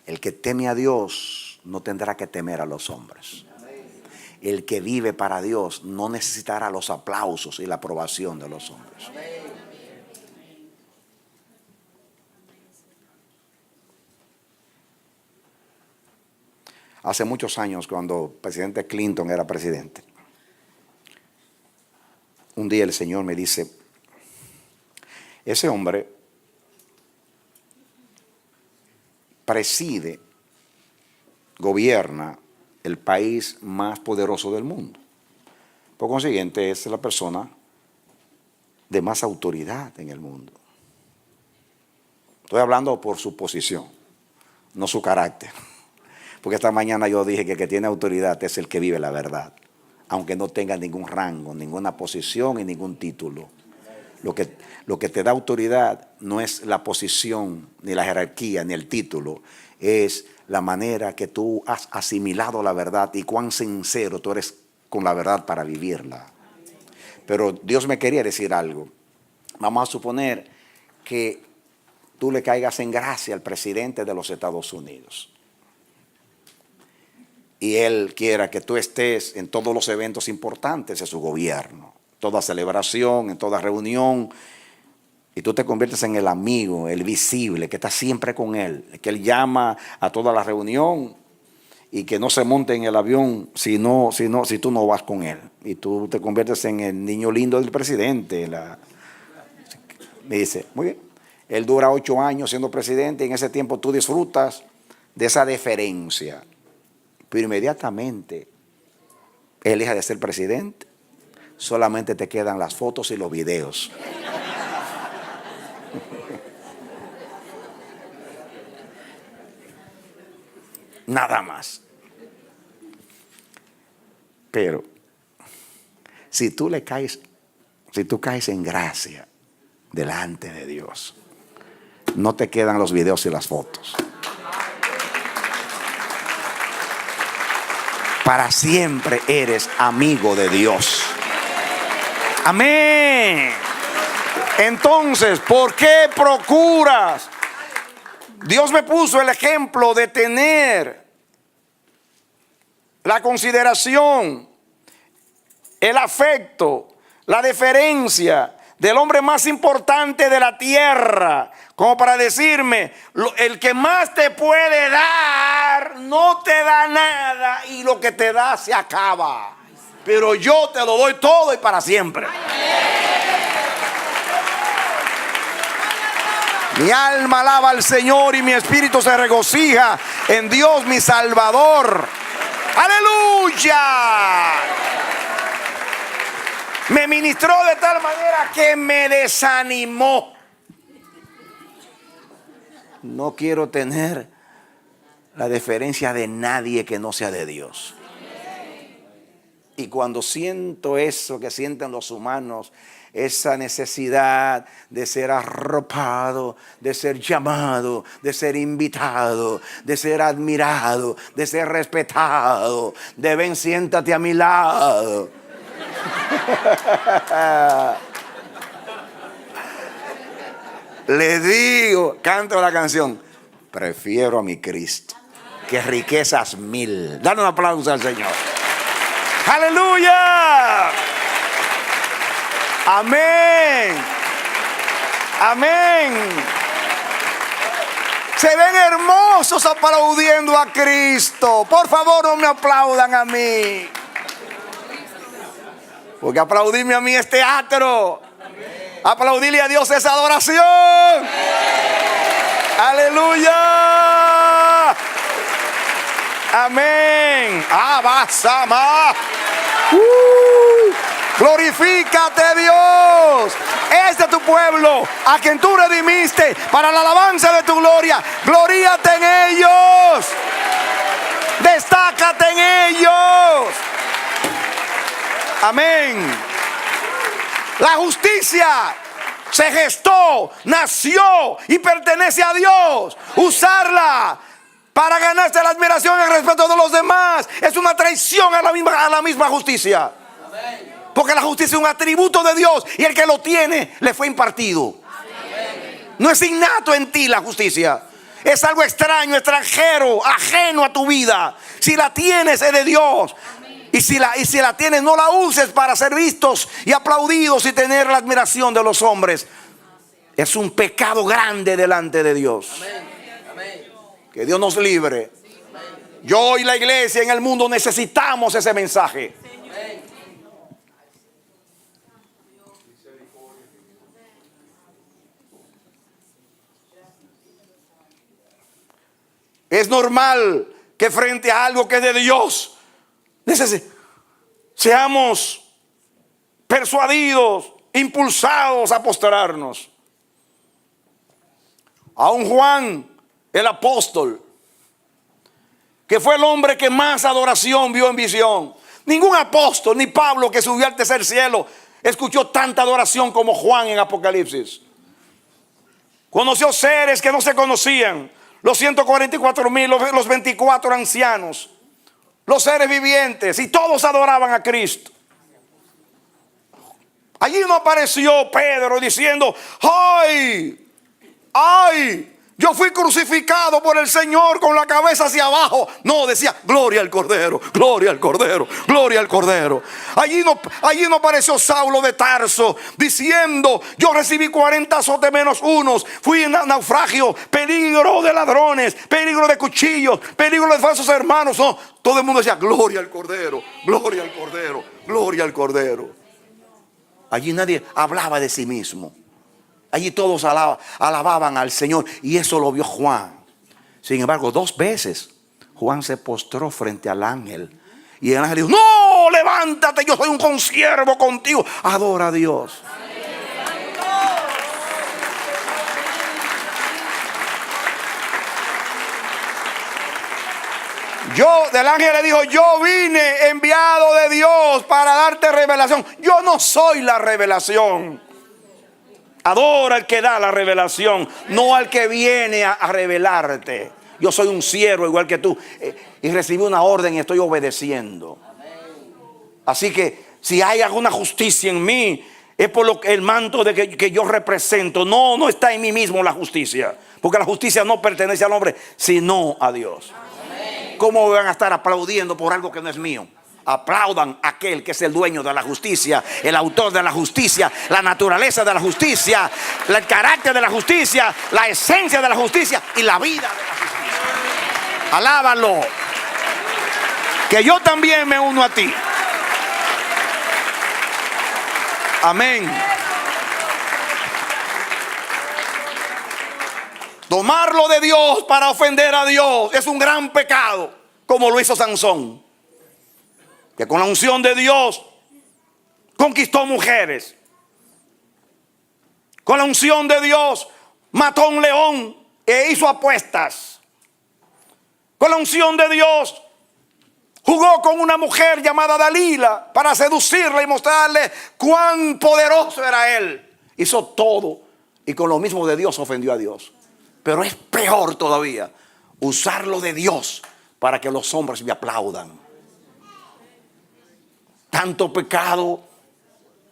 El que teme a Dios no tendrá que temer a los hombres. El que vive para Dios no necesitará los aplausos y la aprobación de los hombres. Hace muchos años, cuando el presidente Clinton era presidente, un día el Señor me dice, ese hombre preside, gobierna el país más poderoso del mundo. Por consiguiente, es la persona de más autoridad en el mundo. Estoy hablando por su posición, no su carácter. Porque esta mañana yo dije que el que tiene autoridad es el que vive la verdad, aunque no tenga ningún rango, ninguna posición y ningún título. Lo que te da autoridad no es la posición, ni la jerarquía, ni el título, es la manera que tú has asimilado la verdad y cuán sincero tú eres con la verdad para vivirla. Pero Dios me quería decir algo. Vamos a suponer que tú le caigas en gracia al presidente de los Estados Unidos. Y él quiera que tú estés en todos los eventos importantes de su gobierno, toda celebración, en toda reunión, y tú te conviertes en el amigo, el visible, que está siempre con él, que él llama a toda la reunión y que no se monte en el avión si tú no vas con él. Y tú te conviertes en el niño lindo del presidente. Me dice, muy bien, él dura 8 años siendo presidente y en ese tiempo tú disfrutas de esa deferencia. Pero inmediatamente él deja de ser presidente, solamente te quedan las fotos y los videos. Nada más. Pero si tú caes en gracia delante de Dios, no te quedan los videos y las fotos. Para siempre eres amigo de Dios. Amén. Entonces, ¿por qué procuras? Dios me puso el ejemplo de tener la consideración, el afecto, la deferencia del hombre más importante de la tierra, como para decirme, el que más te puede dar, no te da nada y lo que te da se acaba. Pero yo te lo doy todo y para siempre. Mi alma alaba al Señor y mi espíritu se regocija en Dios mi Salvador. ¡Aleluya! Me ministró de tal manera que me desanimó. No quiero tener la deferencia de nadie que no sea de Dios. Y cuando siento eso que sienten los humanos, esa necesidad de ser arropado, de ser llamado, de ser invitado, de ser admirado, de ser respetado, de ven, siéntate a mi lado. Le digo, canto la canción, prefiero a mi Cristo que riquezas mil. Dale un aplauso al Señor. Aleluya. Amén. Amén. Se ven hermosos aplaudiendo a Cristo. Por favor, no me aplaudan a mí. Porque aplaudirme a mí es teatro. Aplaudirle a Dios es adoración. Aleluya. Amén. Abasama. Glorifícate, Dios. Este es tu pueblo, a quien tú redimiste para la alabanza de tu gloria. Gloríate en ellos. Destácate en ellos. Amén. La justicia se gestó, nació y pertenece a Dios. Usarla para ganarse la admiración y el respeto de los demás es una traición a la misma justicia. Porque la justicia es un atributo de Dios y el que lo tiene le fue impartido. No es innato en ti la justicia. Es algo extraño, extranjero, ajeno a tu vida. Si la tienes es de Dios. Y si la tienes, no la uses para ser vistos y aplaudidos y tener la admiración de los hombres. Es un pecado grande delante de Dios. Que Dios nos libre. Yo y la iglesia en el mundo necesitamos ese mensaje. Es normal que frente a algo que es de Dios seamos persuadidos, impulsados a postrarnos. Aún Juan, el apóstol, que fue el hombre que más adoración vio en visión. Ningún apóstol, ni Pablo, que subió al tercer cielo, escuchó tanta adoración como Juan en Apocalipsis. Conoció seres que no se conocían. Los 144,000, los 24 ancianos, los seres vivientes, y todos adoraban a Cristo. Allí no apareció Pedro diciendo: ¡ay! ¡ay! Yo fui crucificado por el Señor con la cabeza hacia abajo. No, decía: gloria al Cordero, gloria al Cordero, gloria al Cordero. Allí no apareció Saulo de Tarso diciendo: yo recibí 40 azotes menos unos, fui en naufragio, peligro de ladrones, peligro de cuchillos, peligro de falsos hermanos. No, todo el mundo decía: gloria al Cordero, gloria al Cordero, gloria al Cordero. Allí nadie hablaba de sí mismo. Allí todos alababan al Señor, y eso lo vio Juan. Sin embargo, 2 veces Juan se postró frente al ángel, y el ángel dijo: no, levántate, yo soy un consiervo contigo. Adora a Dios. Del ángel le dijo: yo vine enviado de Dios para darte revelación. Yo no soy la revelación. Adora al que da la revelación, no al que viene a revelarte. Yo soy un siervo igual que tú, y recibí una orden y estoy obedeciendo. Así que si hay alguna justicia en mí, es por el manto que yo represento. No está en mí mismo la justicia, porque la justicia no pertenece al hombre, sino a Dios. ¿Cómo van a estar aplaudiendo por algo que no es mío? Aplaudan a aquel que es el dueño de la justicia, el autor de la justicia, la naturaleza de la justicia, el carácter de la justicia, la esencia de la justicia y la vida de la justicia. Alábalo, que yo también me uno a ti. Amén. Tomarlo de Dios para ofender a Dios es un gran pecado, como lo hizo Sansón, que con la unción de Dios conquistó mujeres. Con la unción de Dios mató a un león e hizo apuestas. Con la unción de Dios jugó con una mujer llamada Dalila para seducirla y mostrarle cuán poderoso era él. Hizo todo, y con lo mismo de Dios ofendió a Dios. Pero es peor todavía usarlo de Dios para que los hombres me aplaudan. Tanto pecado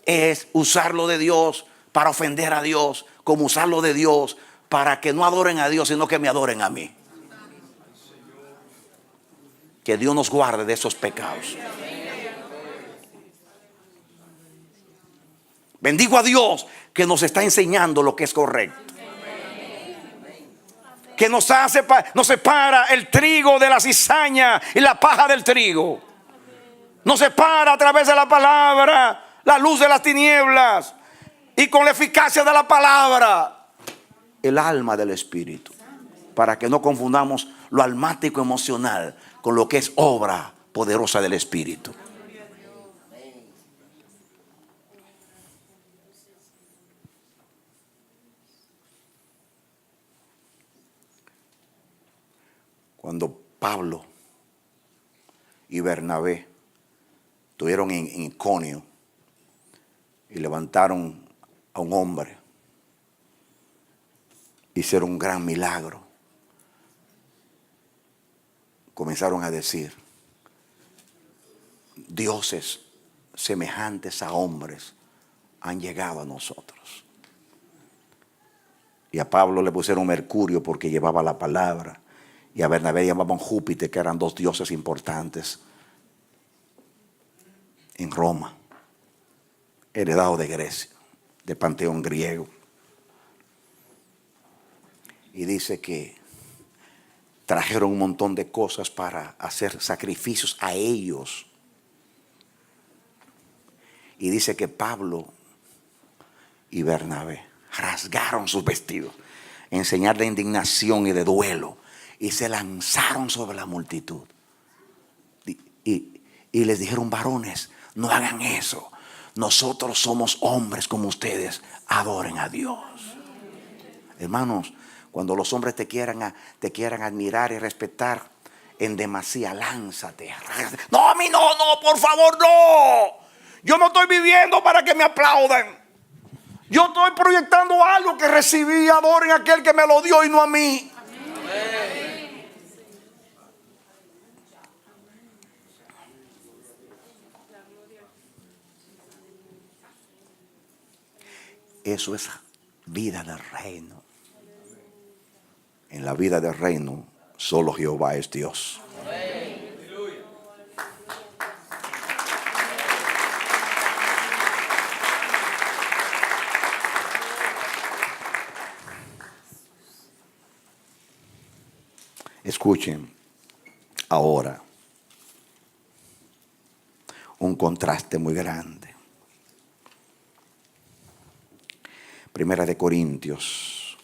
es usarlo de Dios para ofender a Dios, como usarlo de Dios para que no adoren a Dios, sino que me adoren a mí. Que Dios nos guarde de esos pecados. Bendigo a Dios que nos está enseñando lo que es correcto. Que nos separa el trigo de la cizaña y la paja del trigo. Nos separa a través de la palabra la luz de las tinieblas. Y con la eficacia de la palabra el alma del espíritu. Para que no confundamos lo almático emocional con lo que es obra poderosa del espíritu. Cuando Pablo y Bernabé estuvieron en Iconio y levantaron a un hombre, hicieron un gran milagro. Comenzaron a decir: dioses semejantes a hombres han llegado a nosotros. Y a Pablo le pusieron Mercurio porque llevaba la palabra. Y a Bernabé llamaban Júpiter, que eran dos dioses importantes en Roma, heredado de Grecia, del panteón griego. Y dice que trajeron un montón de cosas para hacer sacrificios a ellos. Y dice que Pablo y Bernabé rasgaron sus vestidos en señal de indignación y de duelo. Y se lanzaron sobre la multitud. Y les dijeron: varones, no hagan eso. Nosotros somos hombres como ustedes. Adoren a Dios. Hermanos, cuando los hombres te quieran admirar y respetar en demasía, lánzate. No, a mí no, por favor, no. Yo no estoy viviendo para que me aplaudan. Yo estoy proyectando algo que recibí. Adoren a aquel que me lo dio y no a mí. Amén. Eso es vida del reino. En la vida del reino solo Jehová es Dios. Escuchen ahora un contraste muy grande. Primera de Corintios,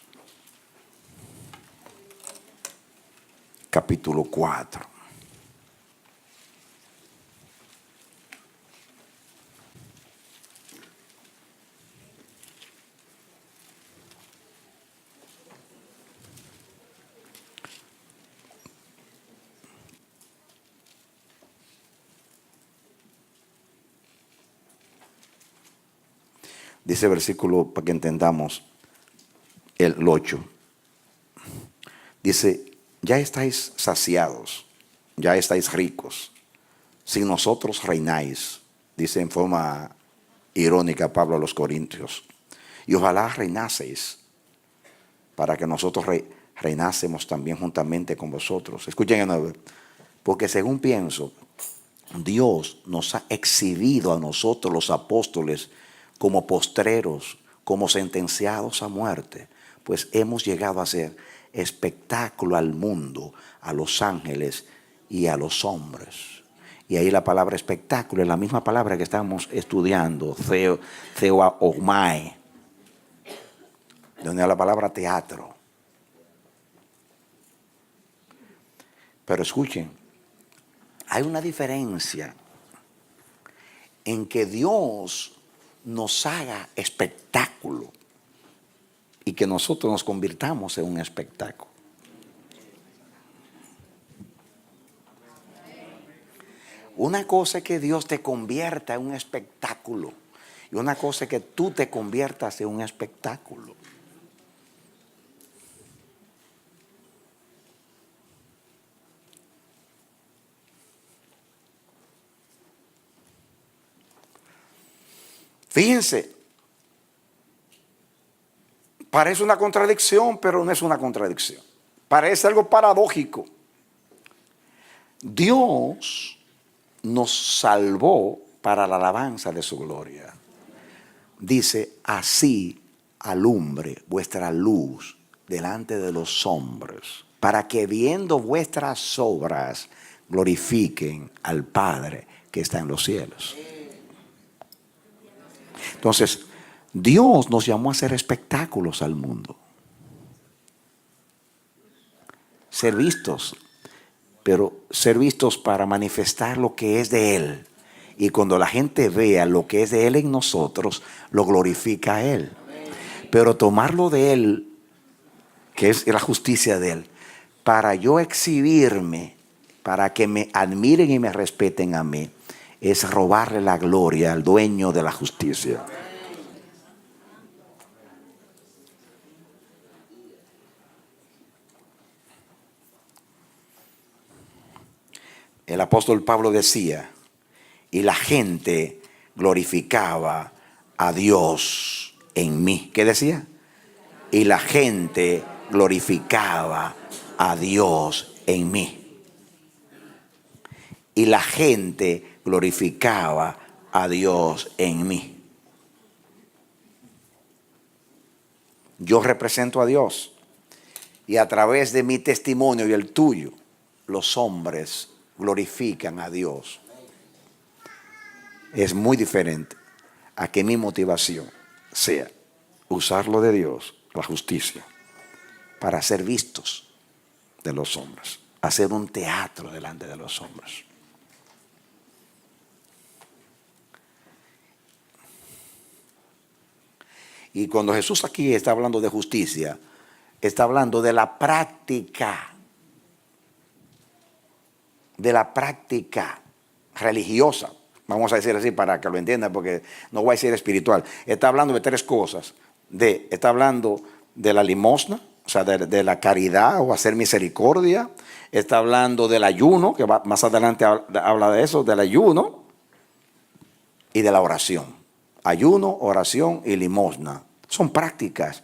capítulo 4. Dice el versículo, para que entendamos, el 8. Dice: ya estáis saciados, ya estáis ricos, si nosotros reináis. Dice en forma irónica Pablo a los Corintios. Y ojalá reinaseis, para que nosotros reinásemos también juntamente con vosotros. Escuchen de nuevo, porque según pienso, Dios nos ha exhibido a nosotros los apóstoles como postreros, como sentenciados a muerte, pues hemos llegado a ser espectáculo al mundo, a los ángeles y a los hombres. Y ahí la palabra espectáculo es la misma palabra que estamos estudiando, theoomai, donde es la palabra teatro. Pero escuchen, hay una diferencia en que Dios nos haga espectáculo y que nosotros nos convirtamos en un espectáculo. Una cosa es que Dios te convierta en un espectáculo y una cosa es que tú te conviertas en un espectáculo. Fíjense, parece una contradicción, pero no es una contradicción. Parece algo paradójico. Dios nos salvó para la alabanza de su gloria. Dice, así alumbre vuestra luz delante de los hombres, para que viendo vuestras obras glorifiquen al Padre que está en los cielos. Entonces, Dios nos llamó a hacer espectáculos al mundo. Ser vistos, pero ser vistos para manifestar lo que es de Él. Y cuando la gente vea lo que es de Él en nosotros, lo glorifica a Él. Pero tomarlo de Él, que es la justicia de Él, para yo exhibirme, para que me admiren y me respeten a mí, es robarle la gloria al dueño de la justicia. El apóstol Pablo decía, y la gente glorificaba a Dios en mí. ¿Qué decía? Y la gente glorificaba a Dios en mí. Y la gente glorificaba a Dios en mí. Yo represento a Dios. Y a través de mi testimonio y el tuyo, los hombres glorifican a Dios. Es muy diferente a que mi motivación sea usarlo de Dios, la justicia, para ser vistos de los hombres, hacer un teatro delante de los hombres. Y cuando Jesús aquí está hablando de justicia, está hablando de la práctica religiosa. Vamos a decir así para que lo entiendan, porque no voy a decir espiritual. Está hablando de tres cosas. Está hablando de la limosna, o sea, de la caridad o hacer misericordia. Está hablando del ayuno, que más adelante habla de eso, del ayuno y de la oración. Ayuno, oración y limosna. Son prácticas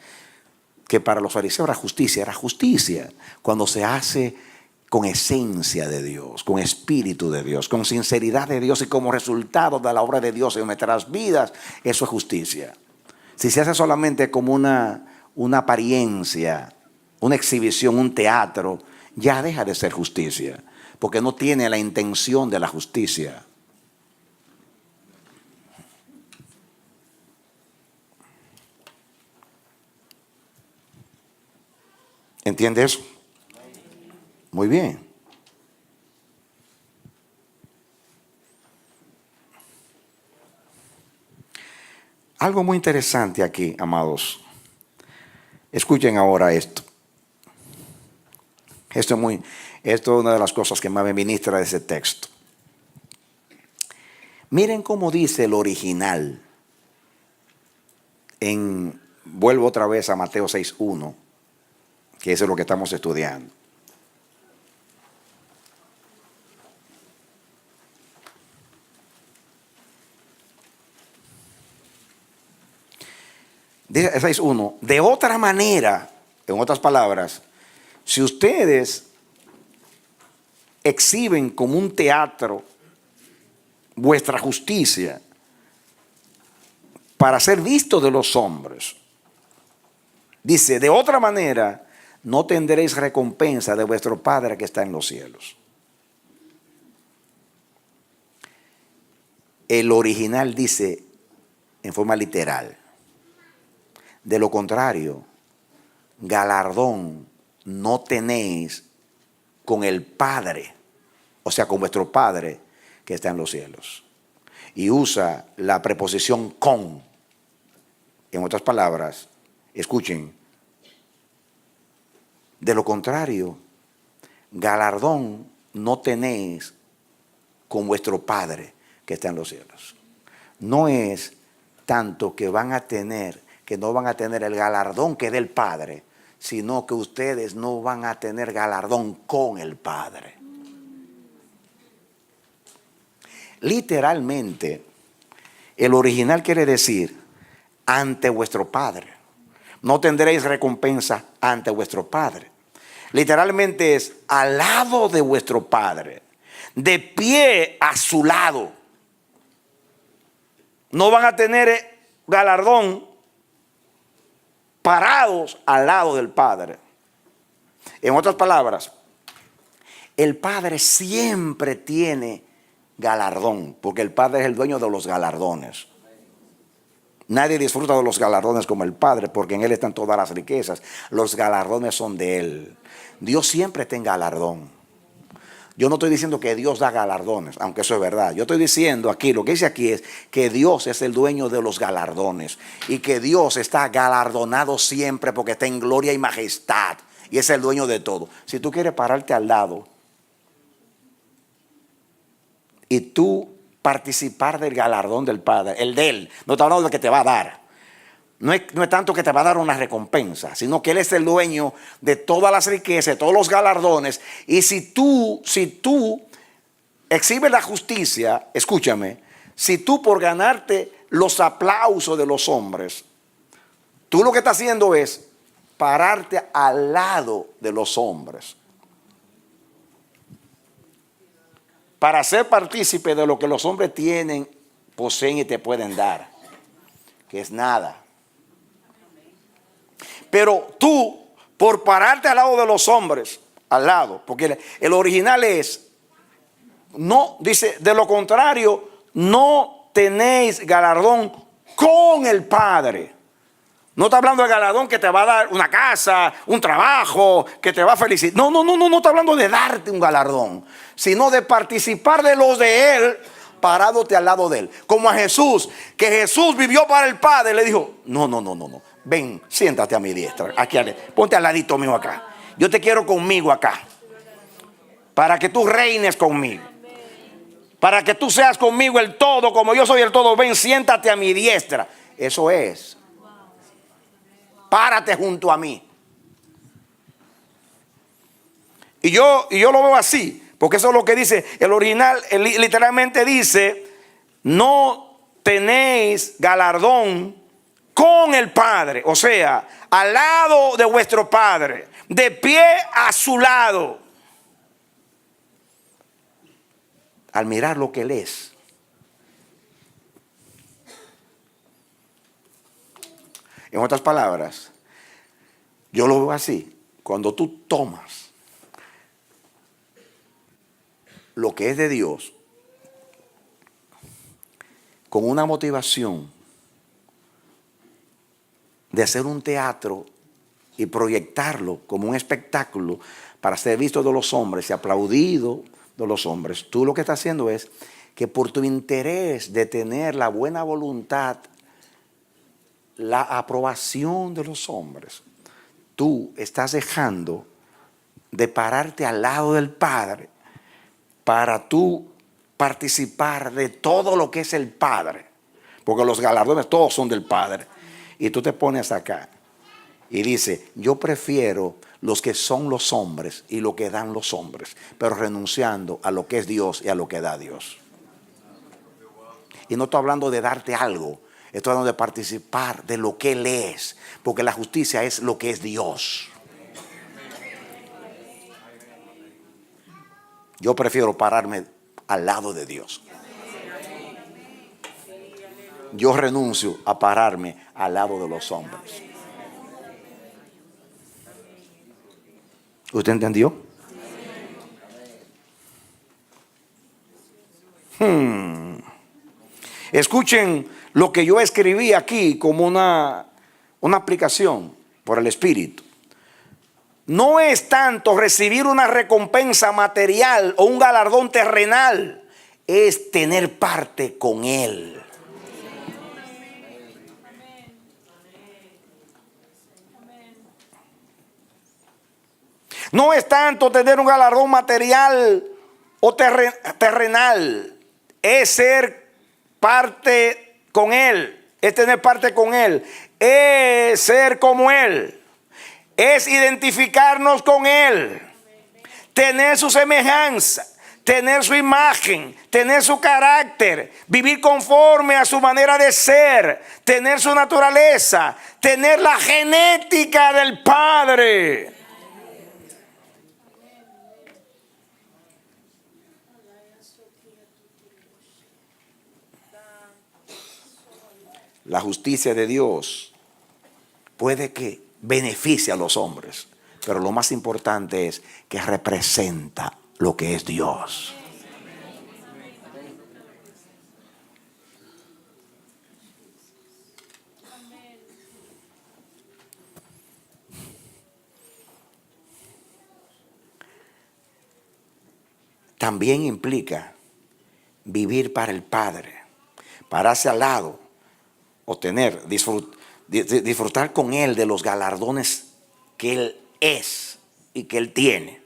que para los fariseos era justicia. Cuando se hace con esencia de Dios, con espíritu de Dios, con sinceridad de Dios y como resultado de la obra de Dios en nuestras vidas, eso es justicia. Si se hace solamente como una apariencia, una exhibición, un teatro, ya deja de ser justicia, porque no tiene la intención de la justicia. ¿Entiende eso? Muy bien. Algo muy interesante aquí, amados. Escuchen ahora esto. Esto es una de las cosas que más me ministra de ese texto. Miren cómo dice el original. Vuelvo otra vez a Mateo 6:1, que eso es lo que estamos estudiando. Dice 6:1, de otra manera, en otras palabras, si ustedes exhiben como un teatro vuestra justicia para ser visto de los hombres, dice, de otra manera no tendréis recompensa de vuestro Padre que está en los cielos. El original dice en forma literal, de lo contrario, galardón no tenéis con el Padre, o sea, con vuestro Padre que está en los cielos. Y usa la preposición con. En otras palabras, escuchen, de lo contrario, galardón no tenéis con vuestro Padre que está en los cielos. No es tanto que no van a tener el galardón que es del Padre, sino que ustedes no van a tener galardón con el Padre. Literalmente, El original quiere decir ante vuestro Padre. No tendréis recompensa ante vuestro Padre. Literalmente es al lado de vuestro Padre, de pie a su lado. No van a tener galardón parados al lado del Padre. En otras palabras, el Padre siempre tiene galardón, porque el Padre es el dueño de los galardones. Nadie disfruta de los galardones como el Padre, porque en Él están todas las riquezas. Los galardones son de Él. Dios siempre tiene galardón. Yo no estoy diciendo que Dios da galardones, aunque eso es verdad. Yo estoy diciendo aquí, lo que dice aquí es que Dios es el dueño de los galardones y que Dios está galardonado siempre porque está en gloria y majestad y es el dueño de todo. Si tú quieres pararte al lado y tú participar del galardón del Padre, el de Él, no está hablando de que te va a dar. No es tanto que te va a dar una recompensa, sino que Él es el dueño de todas las riquezas, de todos los galardones. Y si tú exhibes la justicia, escúchame, si tú por ganarte los aplausos de los hombres, tú lo que estás haciendo es pararte al lado de los hombres para ser partícipe de lo que los hombres tienen, poseen y te pueden dar, que es nada. Pero tú, por pararte al lado de los hombres, al lado, porque el original es, no, dice, de lo contrario, no tenéis galardón con el Padre. No está hablando de galardón que te va a dar una casa, un trabajo, que te va a felicitar. No está hablando de darte un galardón, sino de participar de los de Él, parándote al lado de Él. Como a Jesús, que Jesús vivió para el Padre, le dijo, no. Ven, siéntate a mi diestra, aquí, ponte al ladito mío acá. Yo te quiero conmigo acá, para que tú reines conmigo, para que tú seas conmigo el todo, como yo soy el todo. Ven, siéntate a mi diestra. Eso es, párate junto a mí. Y yo lo veo así, porque eso es lo que dice el original. Literalmente dice, no tenéis galardón con el Padre, o sea, al lado de vuestro Padre, de pie a su lado. Al mirar lo que Él es. En otras palabras, yo lo veo así. Cuando tú tomas lo que es de Dios con una motivación de hacer un teatro y proyectarlo como un espectáculo para ser visto de los hombres y aplaudido de los hombres, tú lo que estás haciendo es que por tu interés de tener la buena voluntad, la aprobación de los hombres, tú estás dejando de pararte al lado del Padre para tú participar de todo lo que es el Padre, porque los galardones todos son del Padre. Y tú te pones acá y dices, yo prefiero los que son los hombres y lo que dan los hombres, pero renunciando a lo que es Dios y a lo que da Dios. Y no estoy hablando de darte algo, estoy hablando de participar de lo que Él es, porque la justicia es lo que es Dios. Yo prefiero pararme al lado de Dios. Yo renuncio a pararme al lado de los hombres. ¿Usted entendió? Escuchen lo que yo escribí aquí como una aplicación por el Espíritu. No es tanto recibir una recompensa material o un galardón terrenal, es tener parte con Él. No es tanto tener un galardón material o terrenal, es ser parte con Él, es tener parte con Él, es ser como Él, es identificarnos con Él, tener su semejanza, tener su imagen, tener su carácter, vivir conforme a su manera de ser, tener su naturaleza, tener la genética del Padre. La justicia de Dios puede que beneficie a los hombres, pero lo más importante es que representa lo que es Dios. También implica vivir para el Padre, pararse al lado, obtener, disfrutar con Él de los galardones que Él es y que Él tiene.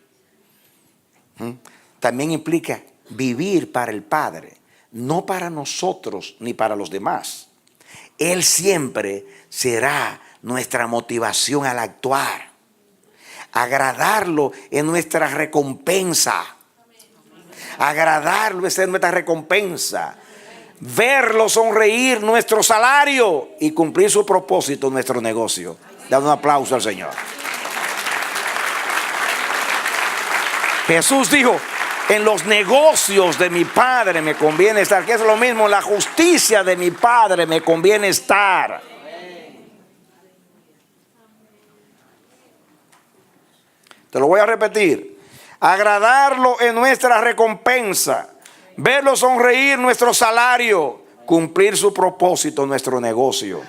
También implica vivir para el Padre, no para nosotros ni para los demás. Él siempre será nuestra motivación al actuar. Agradarlo es nuestra recompensa. Agradarlo es nuestra recompensa. Verlo sonreír, nuestro salario, y cumplir su propósito, nuestro negocio. Dale un aplauso al Señor. Jesús dijo: en los negocios de mi Padre me conviene estar. Que es lo mismo, en la justicia de mi Padre me conviene estar. Te lo voy a repetir. Agradarlo es nuestra recompensa. Verlo sonreír, nuestro salario. Cumplir su propósito, nuestro negocio.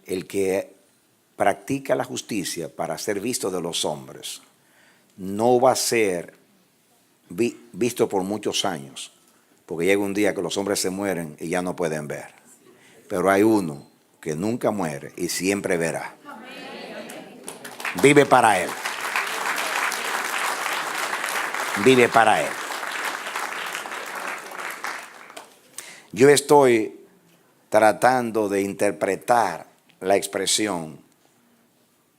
El que practica la justicia para ser visto de los hombres no va a ser visto por muchos años, porque llega un día que los hombres se mueren y ya no pueden ver. Pero hay uno que nunca muere y siempre verá. Vive para Él. Vive para Él. Yo estoy tratando de interpretar la expresión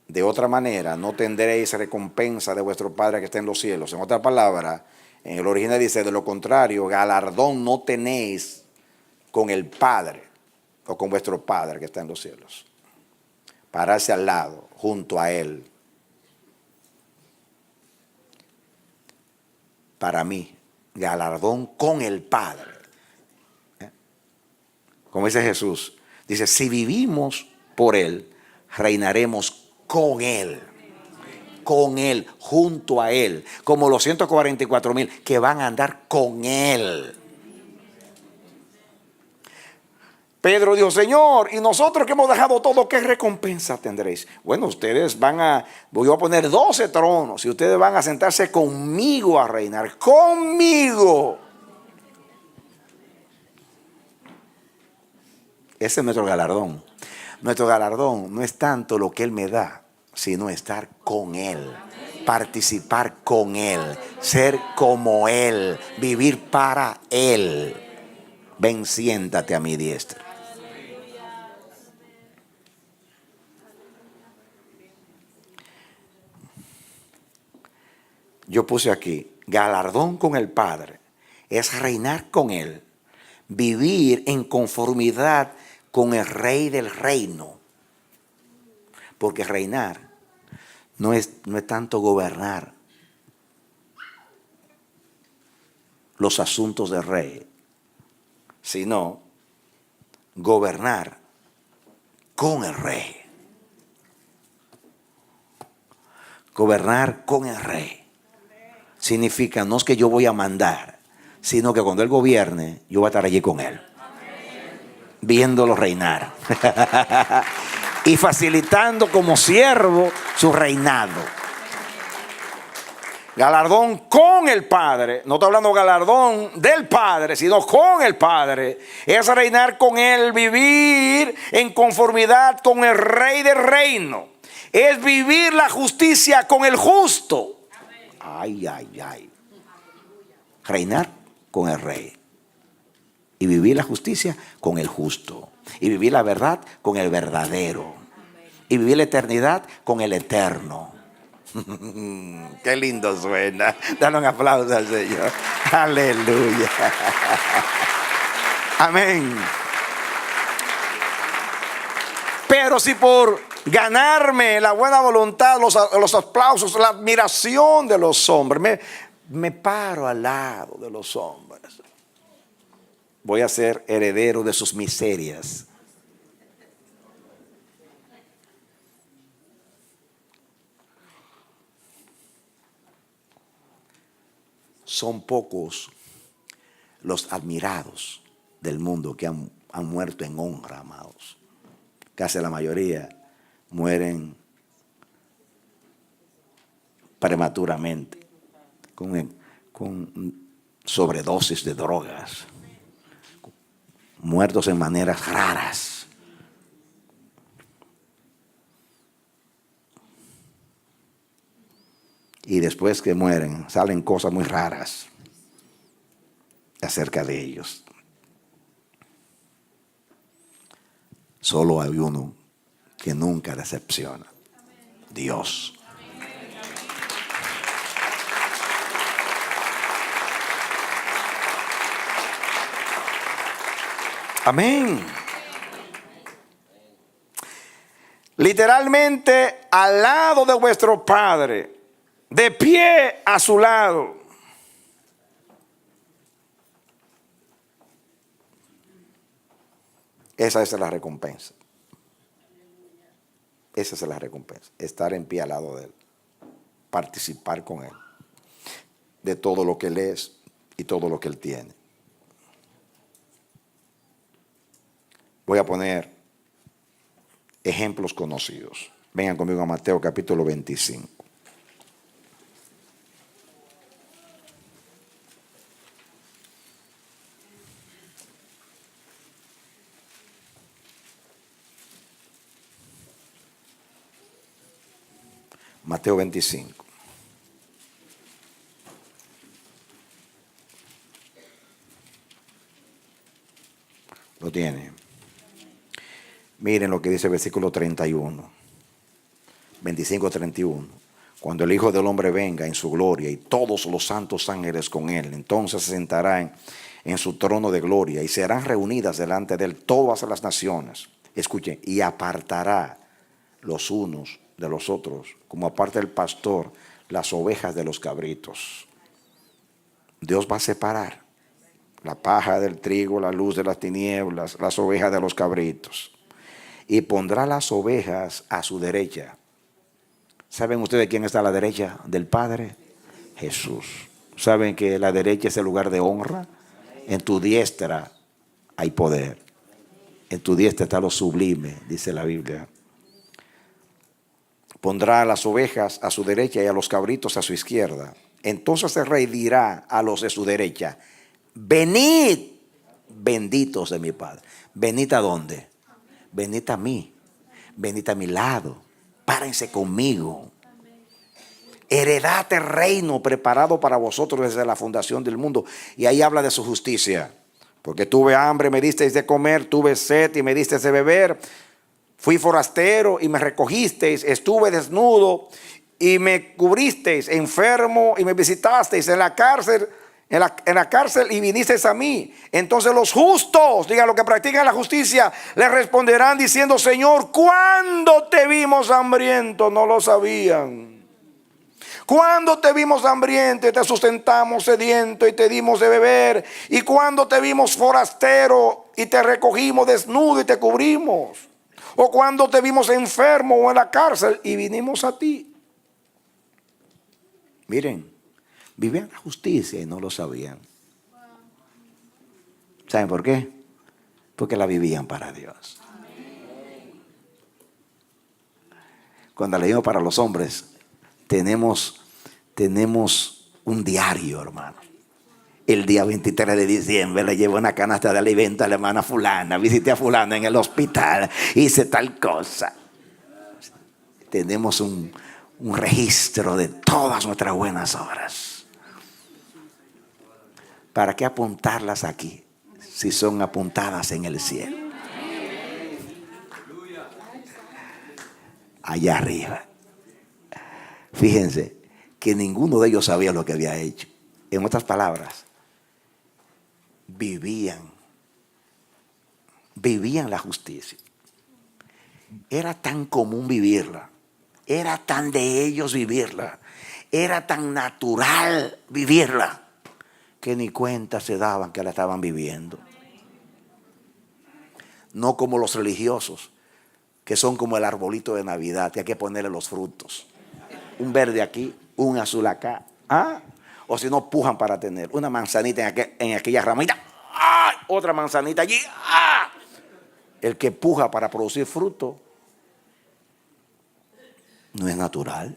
de otra manera: no tendréis recompensa de vuestro Padre que está en los cielos. En otra palabra, en el original dice: de lo contrario, galardón no tenéis con el Padre o con vuestro Padre que está en los cielos. Pararse al lado, junto a Él. Para mí, galardón con el Padre. Como dice Jesús, dice: si vivimos por Él, reinaremos con Él. Con Él, junto a Él, como los 144,000 que van a andar con Él. Pedro dijo: Señor, y nosotros que hemos dejado todo, ¿qué recompensa tendréis? Bueno, ustedes voy a poner 12 tronos y ustedes van a sentarse conmigo a reinar, conmigo. Ese es nuestro galardón. Nuestro galardón no es tanto lo que Él me da, sino estar con Él, participar con Él, ser como Él, vivir para Él. Ven, siéntate a mi diestra. Yo puse aquí: galardón con el Padre es reinar con Él, vivir en conformidad con el Rey del reino. Porque reinar no es tanto gobernar los asuntos del rey, sino gobernar con el rey. Gobernar con el rey significa no es que yo voy a mandar, sino que cuando Él gobierne, yo voy a estar allí con Él, viéndolo reinar. Y facilitando como siervo su reinado. Galardón con el Padre. No estoy hablando galardón del Padre, sino con el Padre. Es reinar con Él, vivir en conformidad con el Rey del reino. Es vivir la justicia con el justo. Ay, ay, ay. Reinar con el Rey. Y vivir la justicia con el justo. Y vivir la verdad con el verdadero. Y vivir la eternidad con el eterno. Qué lindo suena. Dale un aplauso al Señor. Aleluya. Amén. Pero si por ganarme la buena voluntad, los aplausos, la admiración de los hombres, me paro al lado de los hombres, voy a ser heredero de sus miserias. Son pocos los admirados del mundo que han muerto en honra, amados. Casi la mayoría mueren prematuramente con sobredosis de drogas, muertos en maneras raras. Y después que mueren, salen cosas muy raras acerca de ellos. Solo hay uno que nunca decepciona: Dios. Amén. Literalmente al lado de vuestro Padre, de pie a su lado. Esa es la recompensa. Esa es la recompensa. Estar en pie al lado de Él. Participar con Él. De todo lo que Él es y todo lo que Él tiene. Voy a poner ejemplos conocidos. Vengan conmigo a Mateo capítulo 25. Mateo 25. Lo tiene. Miren lo que dice el versículo 31. 25-31. Cuando el Hijo del Hombre venga en su gloria y todos los santos ángeles con Él, entonces se sentará en su trono de gloria y serán reunidas delante de Él todas las naciones. Escuchen, y apartará los unos de los otros, como aparta el pastor las ovejas de los cabritos. Dios va a separar la paja del trigo, la luz de las tinieblas, las ovejas de los cabritos. Y pondrá las ovejas a su derecha. ¿Saben ustedes quién está a la derecha del Padre? Jesús. ¿Saben que la derecha es el lugar de honra? En tu diestra hay poder. En tu diestra está lo sublime, dice la Biblia. Pondrá a las ovejas a su derecha y a los cabritos a su izquierda. Entonces el rey dirá a los de su derecha: venid, benditos de mi Padre. ¿Venid a dónde? Venid a mí. Venid a mi lado. Párense conmigo. Heredad el reino preparado para vosotros desde la fundación del mundo. Y ahí habla de su justicia. Porque tuve hambre, me disteis de comer, tuve sed y me disteis de beber. Fui forastero y me recogisteis, estuve desnudo y me cubristeis, enfermo y me visitasteis, en la cárcel y vinisteis a mí. Entonces los justos, digan los que practican la justicia, le responderán diciendo: Señor, ¿cuándo te vimos hambriento? No lo sabían. ¿Cuándo te vimos hambriento y te sustentamos, sediento y te dimos de beber? ¿Y cuándo te vimos forastero y te recogimos, desnudo y te cubrimos? ¿O cuando te vimos enfermo o en la cárcel y vinimos a ti? Miren, vivían la justicia y no lo sabían. ¿Saben por qué? Porque la vivían para Dios. Cuando leímos para los hombres, tenemos un diario, hermano. El día 23 de diciembre le llevo una canasta de alimento a la hermana fulana. Visité a fulana en el hospital. Hice tal cosa. Tenemos un registro de todas nuestras buenas obras. ¿Para qué apuntarlas aquí? si son apuntadas en el cielo. Allá arriba. Fíjense que ninguno de ellos sabía lo que había hecho. En otras palabras, vivían la justicia. Era tan común vivirla, era tan de ellos vivirla, era tan natural vivirla, que ni cuenta se daban que la estaban viviendo. No como los religiosos, que son como el arbolito de Navidad, que hay que ponerle los frutos. Un verde aquí, un azul acá. O si no, pujan para tener una manzanita en aquella ramita. Otra manzanita allí. El que puja para producir fruto no es natural.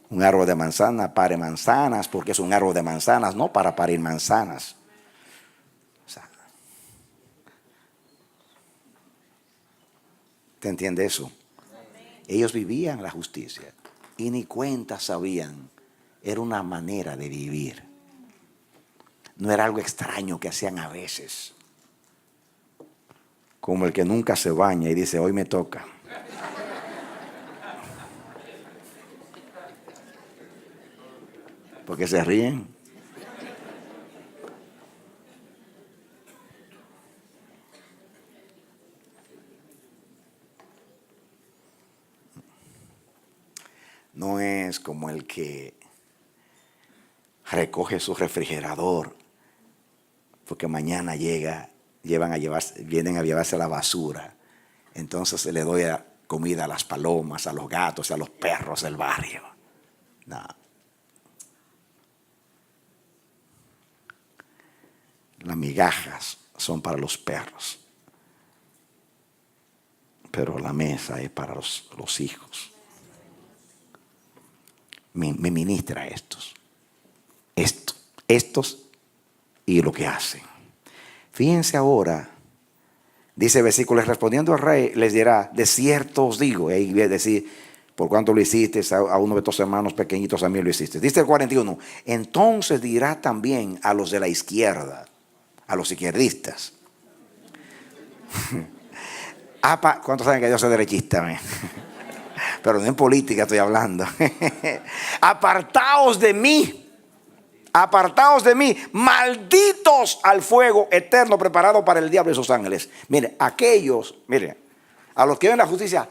Un árbol de manzana pare manzanas porque es un árbol de manzanas, no para parir manzanas. ¿Te entiende eso? Ellos vivían la justicia y ni cuenta sabían. Era una manera de vivir. No era algo extraño que hacían a veces. Como el que nunca se baña y dice, hoy me toca. ¿Por qué se ríen? No es como el que recoge su refrigerador porque mañana vienen a llevarse la basura. Entonces le doy comida a las palomas, a los gatos, a los perros del barrio. No. Las migajas son para los perros, pero la mesa es para los hijos. Me ministra estos y lo que hacen. Fíjense ahora, dice el versículo, respondiendo al rey, les dirá, de cierto os digo, y ahí voy a decir, por cuanto lo hiciste a uno de tus hermanos pequeñitos, a mí lo hiciste. Dice el 41, entonces dirá también a los de la izquierda, a los izquierdistas. ¿Cuántos saben que yo soy derechista? Pero no en política estoy hablando. Apartaos de mí, malditos al fuego eterno preparado para el diablo y sus ángeles. Mire, a los que ven la justicia,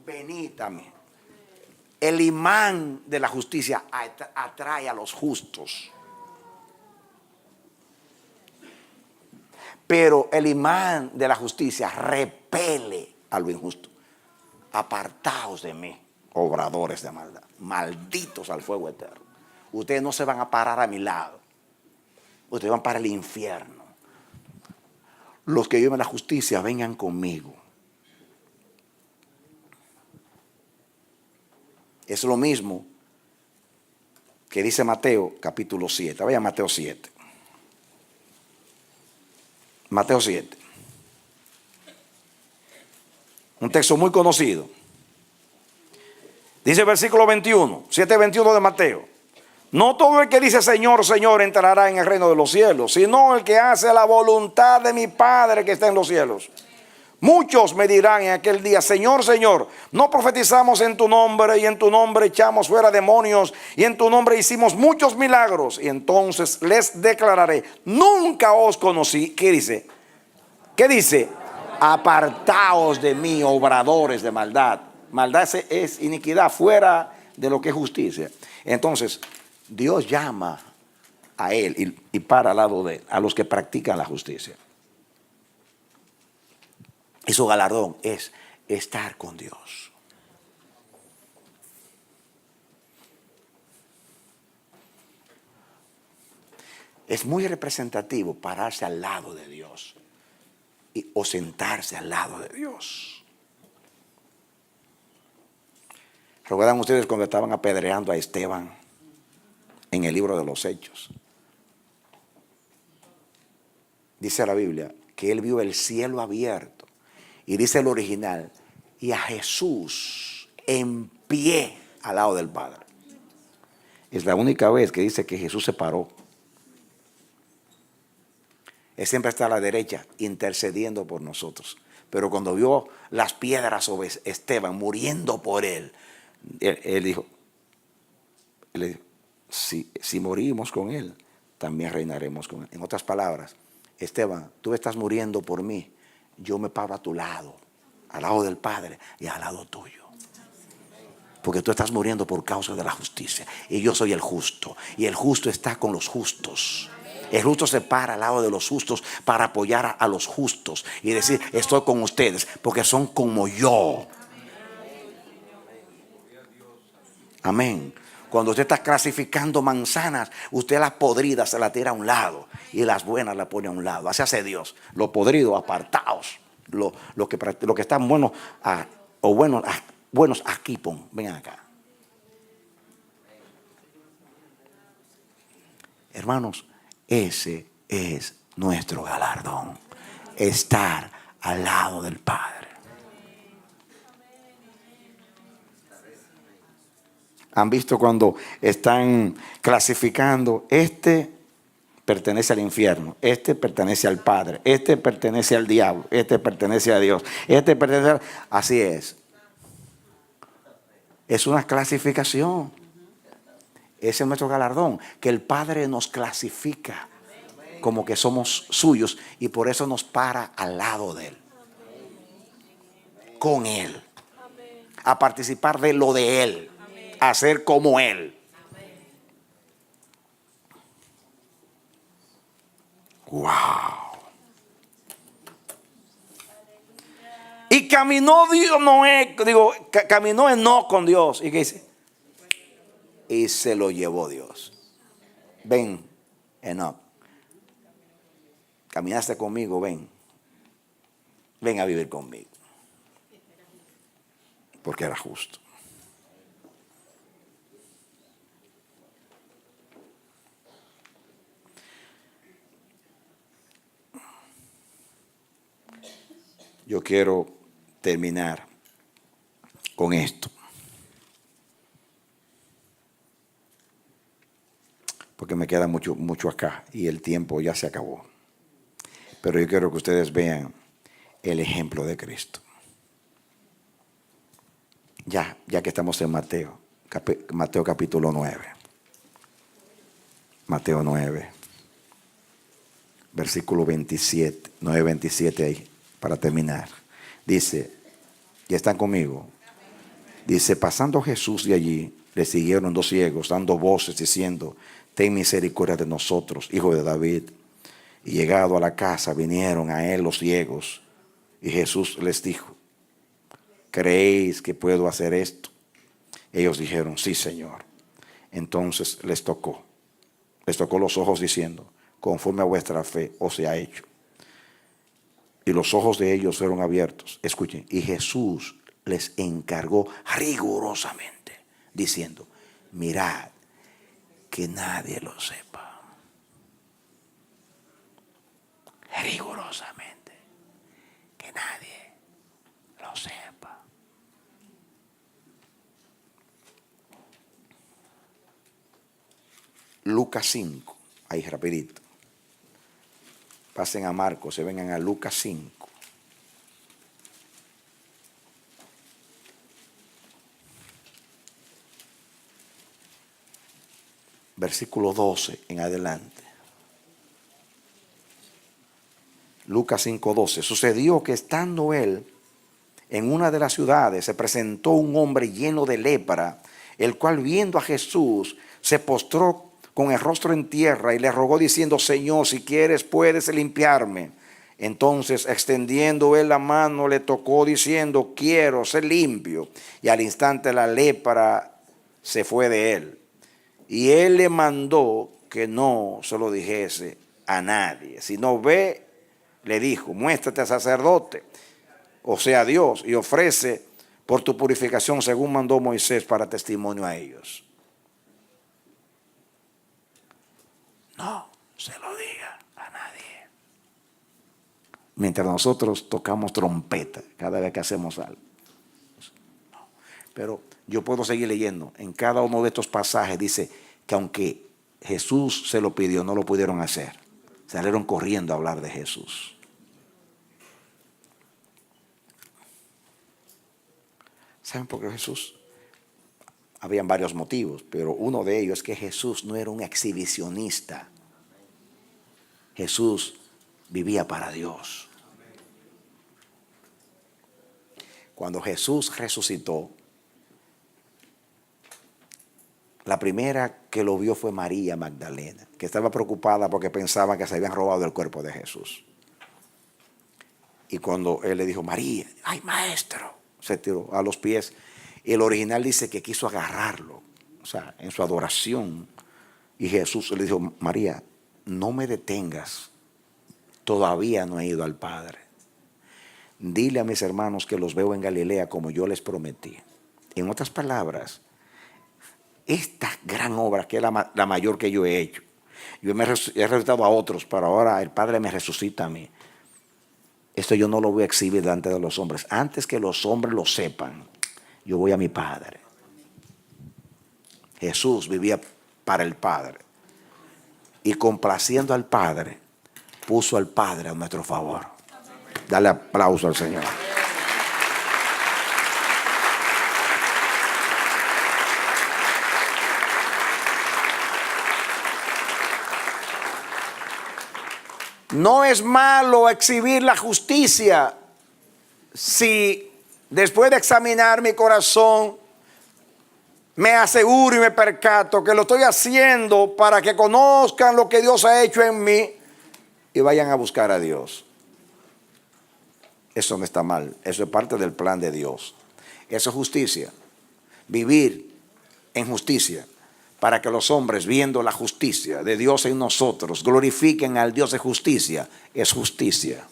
venid a mí. El imán de la justicia atrae a los justos. Pero el imán de la justicia repele a lo injusto. Apartaos de mí, obradores de maldad, malditos al fuego eterno. Ustedes no se van a parar a mi lado. Ustedes van para el infierno. Los que viven la justicia, vengan conmigo. Es lo mismo que dice Mateo capítulo 7. Vaya a Mateo 7. Mateo 7. Un texto muy conocido. Dice el versículo 21, 7:21 de Mateo. No todo el que dice Señor, Señor entrará en el reino de los cielos, sino el que hace la voluntad de mi Padre que está en los cielos. Muchos me dirán en aquel día, Señor, Señor, no profetizamos en tu nombre, y en tu nombre echamos fuera demonios, y en tu nombre hicimos muchos milagros. Y entonces les declararé, nunca os conocí. ¿Qué dice? ¿Qué dice? Apartaos de mí, obradores de maldad. Maldad es iniquidad, fuera de lo que es justicia. Entonces, Dios llama a él y para al lado de él, a los que practican la justicia. Y su galardón es estar con Dios. Es muy representativo pararse al lado de Dios o sentarse al lado de Dios. ¿Recuerdan ustedes cuando estaban apedreando a Esteban en el libro de los Hechos? Dice la Biblia que él vio el cielo abierto. Y dice el original, y a Jesús en pie al lado del Padre. Es la única vez que dice que Jesús se paró. Él siempre está a la derecha intercediendo por nosotros. Pero cuando vio las piedras sobre Esteban muriendo por él dijo, si morimos con él, también reinaremos con él. En otras palabras, Esteban, tú estás muriendo por mí, yo me paro a tu lado, al lado del Padre y al lado tuyo. Porque tú estás muriendo por causa de la justicia y yo soy el justo, y el justo está con los justos. El justo se para al lado de los justos para apoyar a los justos y decir, estoy con ustedes porque son como yo. Amén. Cuando usted está clasificando manzanas, usted las podridas se las tira a un lado y las buenas las pone a un lado. Así hace Dios. Los podridos apartados. Lo que están buenos buenos aquí, vengan acá. Hermanos, ese es nuestro galardón. Estar al lado del Padre. ¿Han visto cuando están clasificando? Este pertenece al infierno, este pertenece al Padre, este pertenece al diablo, este pertenece a Dios, este pertenece a... Así es. Es una clasificación. Ese es nuestro galardón, que el Padre nos clasifica como que somos suyos y por eso nos para al lado de Él, con Él, a participar de lo de Él, a ser como Él. Wow. Y caminó caminó Enoc con Dios. ¿Y qué dice? Y se lo llevó Dios. Ven, Enoc. Caminaste conmigo, ven. Ven a vivir conmigo. Porque era justo. Yo quiero terminar con esto. Porque me queda mucho acá y el tiempo ya se acabó. Pero yo quiero que ustedes vean el ejemplo de Cristo. Ya que estamos en Mateo capítulo 9. Mateo 9. Versículo 27. 9:27 ahí. Para terminar, dice, ¿ya están conmigo? Dice, pasando Jesús de allí, le siguieron 2 ciegos, dando voces, diciendo, ten misericordia de nosotros, hijo de David. Y llegado a la casa, vinieron a él los ciegos, y Jesús les dijo, ¿creéis que puedo hacer esto? Ellos dijeron, sí, Señor. Entonces les tocó los ojos, diciendo, conforme a vuestra fe os sea hecho. Y los ojos de ellos fueron abiertos. Escuchen. Y Jesús les encargó rigurosamente, diciendo, mirad que nadie lo sepa. Rigurosamente. Que nadie lo sepa. Lucas 5. Ahí rapidito. Pasen a Marcos, se vengan a Lucas 5. Versículo 12 en adelante. Lucas 5:12. Sucedió que estando él en una de las ciudades, se presentó un hombre lleno de lepra, el cual viendo a Jesús se postró con el rostro en tierra y le rogó diciendo, Señor, si quieres puedes limpiarme. Entonces extendiendo él la mano le tocó diciendo, quiero ser limpio. Y al instante la lepra se fue de él. Y él le mandó que no se lo dijese a nadie, sino ve, le dijo, muéstrate al sacerdote, o sea a Dios, y ofrece por tu purificación según mandó Moisés para testimonio a ellos. No se lo diga a nadie. Mientras nosotros tocamos trompeta cada vez que hacemos algo. No. Pero yo puedo seguir leyendo. En cada uno de estos pasajes dice que aunque Jesús se lo pidió, no lo pudieron hacer. salieron corriendo a hablar de Jesús. ¿Saben por qué Jesús? Habían varios motivos, pero uno de ellos es que Jesús no era un exhibicionista. Jesús vivía para Dios. Cuando Jesús resucitó, la primera que lo vio fue María Magdalena, que estaba preocupada porque pensaba que se habían robado el cuerpo de Jesús. Y cuando él le dijo, María, ¡ay, maestro!, se tiró a los pies. Y el original dice que quiso agarrarlo, o sea, en su adoración. Y Jesús le dijo, María, no me detengas, todavía no he ido al Padre. Dile a mis hermanos que los veo en Galilea como yo les prometí. En otras palabras, esta gran obra, que es la mayor que yo he hecho, yo he resucitado a otros, pero ahora el Padre me resucita a mí. Esto yo no lo voy a exhibir delante de los hombres. Antes que los hombres lo sepan, yo voy a mi Padre. Jesús vivía para el Padre. Y complaciendo al Padre, puso al Padre a nuestro favor. Dale aplauso al Señor. No es malo exhibir la justicia si después de examinar mi corazón me aseguro y me percato que lo estoy haciendo para que conozcan lo que Dios ha hecho en mí y vayan a buscar a Dios. Eso no está mal, eso es parte del plan de Dios. Eso es justicia. Vivir en justicia para que los hombres, viendo la justicia de Dios en nosotros, glorifiquen al Dios de justicia, es justicia.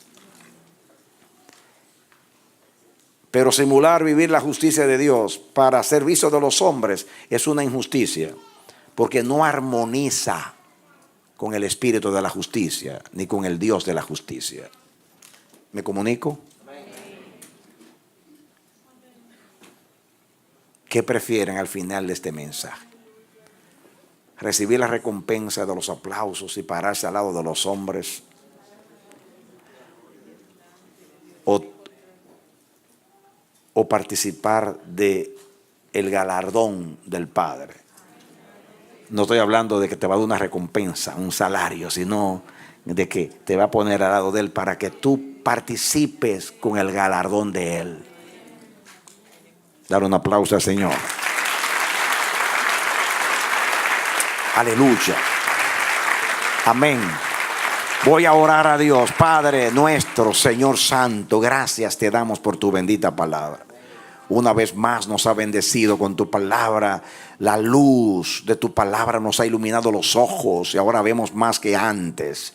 Pero simular vivir la justicia de Dios para servicio de los hombres es una injusticia, porque no armoniza con el espíritu de la justicia, ni con el Dios de la justicia. ¿Me comunico? ¿Qué prefieren al final de este mensaje? ¿Recibir la recompensa de los aplausos y pararse al lado de los hombres? ¿O participar de el galardón del Padre? No estoy hablando de que te va a dar una recompensa, un salario, sino de que te va a poner al lado de Él para que tú participes con el galardón de Él. Dar un aplauso al Señor. Aleluya. Amén. Voy a orar a Dios. Padre nuestro, Señor Santo, gracias te damos por tu bendita palabra. Una vez más nos ha bendecido con tu palabra. La luz de tu palabra nos ha iluminado los ojos y ahora vemos más que antes.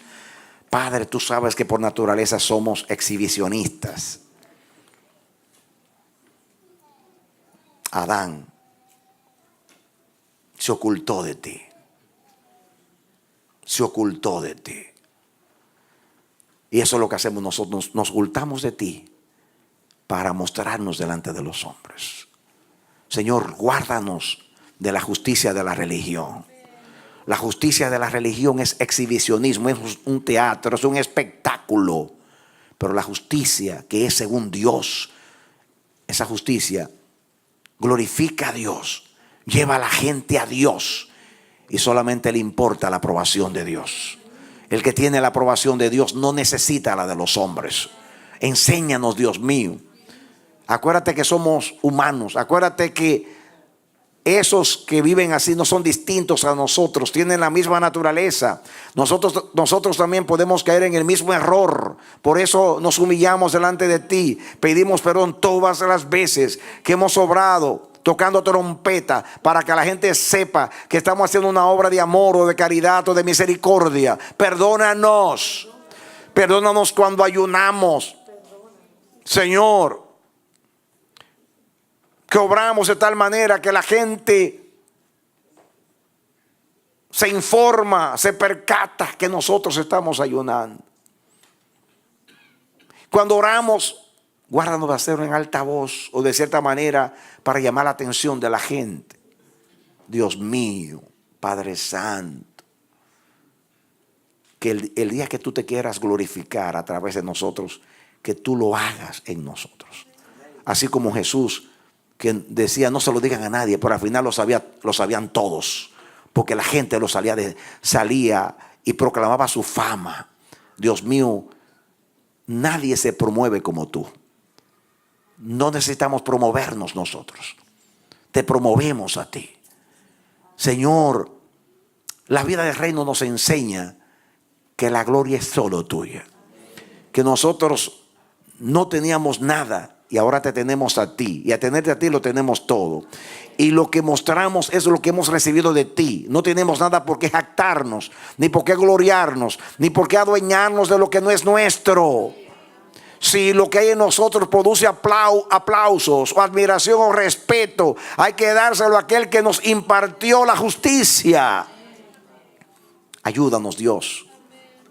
Padre, tú sabes que por naturaleza somos exhibicionistas. Adán se ocultó de ti. Se ocultó de ti. Y eso es lo que hacemos nosotros. Nos ocultamos de ti para mostrarnos delante de los hombres. Señor, guárdanos de la justicia de la religión. La justicia de la religión es exhibicionismo, es un teatro, es un espectáculo. Pero la justicia que es según Dios, esa justicia glorifica a Dios, lleva a la gente a Dios y solamente le importa la aprobación de Dios. El que tiene la aprobación de Dios no necesita la de los hombres. Enséñanos, Dios mío. Acuérdate que somos humanos. Acuérdate que esos que viven así no son distintos a nosotros, tienen la misma naturaleza. Nosotros también podemos caer en el mismo error. Por eso nos humillamos delante de ti. Pedimos perdón todas las veces que hemos obrado tocando trompeta para que la gente sepa que estamos haciendo una obra de amor o de caridad o de misericordia. Perdónanos. Perdónanos cuando ayunamos, Señor, que obramos de tal manera que la gente se informa, se percata que nosotros estamos ayunando. Cuando oramos, guárdanos de hacerlo en alta voz o de cierta manera para llamar la atención de la gente. Dios mío, Padre Santo, que el día que tú te quieras glorificar a través de nosotros, que tú lo hagas en nosotros. Así como Jesús, que decía no se lo digan a nadie, pero al final lo sabían todos, porque la gente salía y proclamaba su fama. Dios mío, nadie se promueve como tú. No necesitamos promovernos nosotros. Te promovemos a ti. Señor, la vida del reino nos enseña que la gloria es solo tuya. Que nosotros no teníamos nada y ahora te tenemos a ti. Y a tenerte a ti lo tenemos todo. Y lo que mostramos es lo que hemos recibido de ti. No tenemos nada por qué jactarnos, ni por qué gloriarnos, ni por qué adueñarnos de lo que no es nuestro. Si lo que hay en nosotros produce aplausos o admiración o respeto, hay que dárselo a aquel que nos impartió la justicia. Ayúdanos, Dios,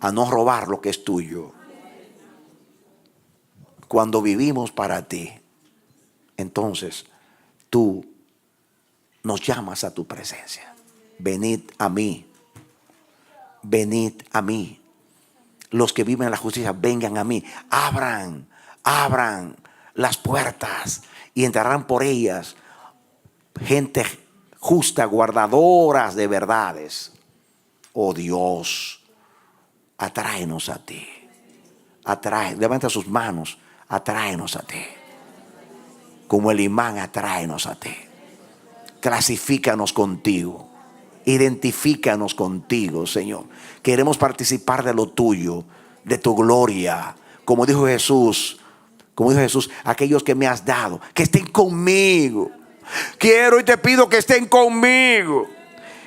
a no robar lo que es tuyo. Cuando vivimos para ti, entonces tú nos llamas a tu presencia. Venid a mí. Venid a mí. Los que viven en la justicia, vengan a mí. Abran las puertas y entrarán por ellas gente justa, guardadoras de verdades. Oh Dios, atráenos a ti. Levanta sus manos, atráenos a ti. Como el imán, atráenos a ti. Clasifícanos contigo. Identifícanos contigo, Señor. Queremos participar de lo tuyo, de tu gloria. Como dijo Jesús, aquellos que me has dado, que estén conmigo. Quiero y te pido que estén conmigo.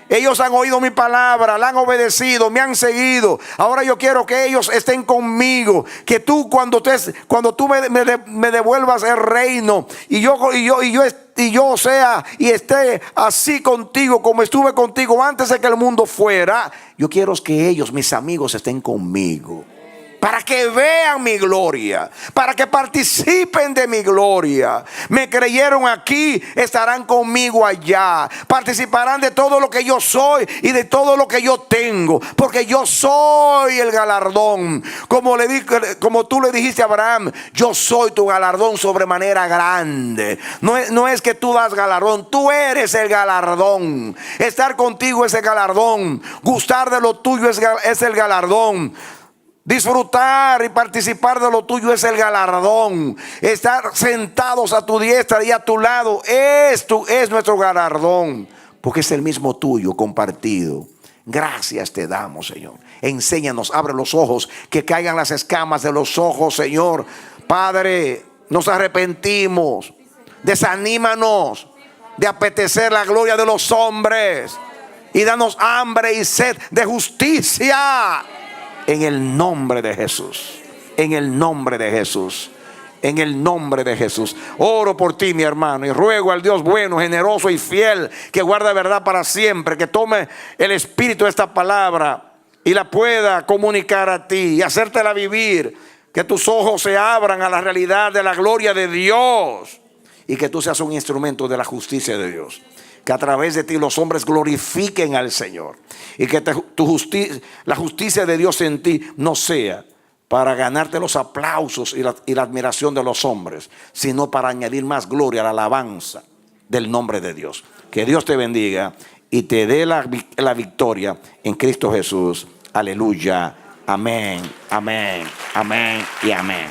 Ellos han oído mi palabra, la han obedecido, me han seguido. Ahora yo quiero que ellos estén conmigo. Que tú cuando tú me devuelvas el reino y yo sea y esté así contigo como estuve contigo antes de que el mundo fuera. Yo quiero que ellos, mis amigos, estén conmigo. Para que vean mi gloria, para que participen de mi gloria. Me creyeron aquí, estarán conmigo allá. Participarán de todo lo que yo soy y de todo lo que yo tengo, porque yo soy el galardón. Como tú le dijiste a Abraham, yo soy tu galardón sobremanera grande. No es que tú das galardón, tú eres el galardón. Estar contigo es el galardón. Gustar de lo tuyo es el galardón. Disfrutar y participar de lo tuyo es el galardón. Estar sentados a tu diestra y a tu lado es nuestro galardón, porque es el mismo tuyo compartido. Gracias te damos, Señor. Enséñanos, abre los ojos, que caigan las escamas de los ojos, Señor. Padre, nos arrepentimos. Desanímanos de apetecer la gloria de los hombres y danos hambre y sed de justicia. En el nombre de Jesús. En el nombre de Jesús. En el nombre de Jesús. Oro por ti, mi hermano, y ruego al Dios bueno, generoso y fiel, que guarda verdad para siempre, que tome el espíritu de esta palabra y la pueda comunicar a ti y hacértela vivir. Que tus ojos se abran a la realidad de la gloria de Dios y que tú seas un instrumento de la justicia de Dios. Que a través de ti los hombres glorifiquen al Señor. Y que la justicia de Dios en ti no sea para ganarte los aplausos y la admiración de los hombres, sino para añadir más gloria a la alabanza del nombre de Dios. Que Dios te bendiga y te dé la victoria en Cristo Jesús. Aleluya. Amén, amén, amén y amén.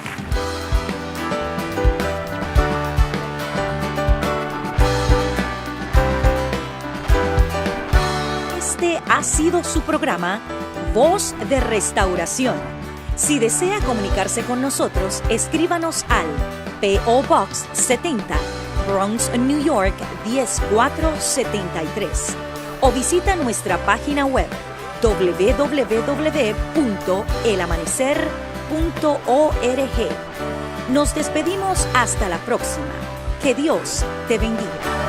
Este ha sido su programa Voz de Restauración. Si desea comunicarse con nosotros, escríbanos al P.O. Box 70, Bronx, New York 10473 o visita nuestra página web www.elamanecer.org. Nos despedimos hasta la próxima. Que Dios te bendiga.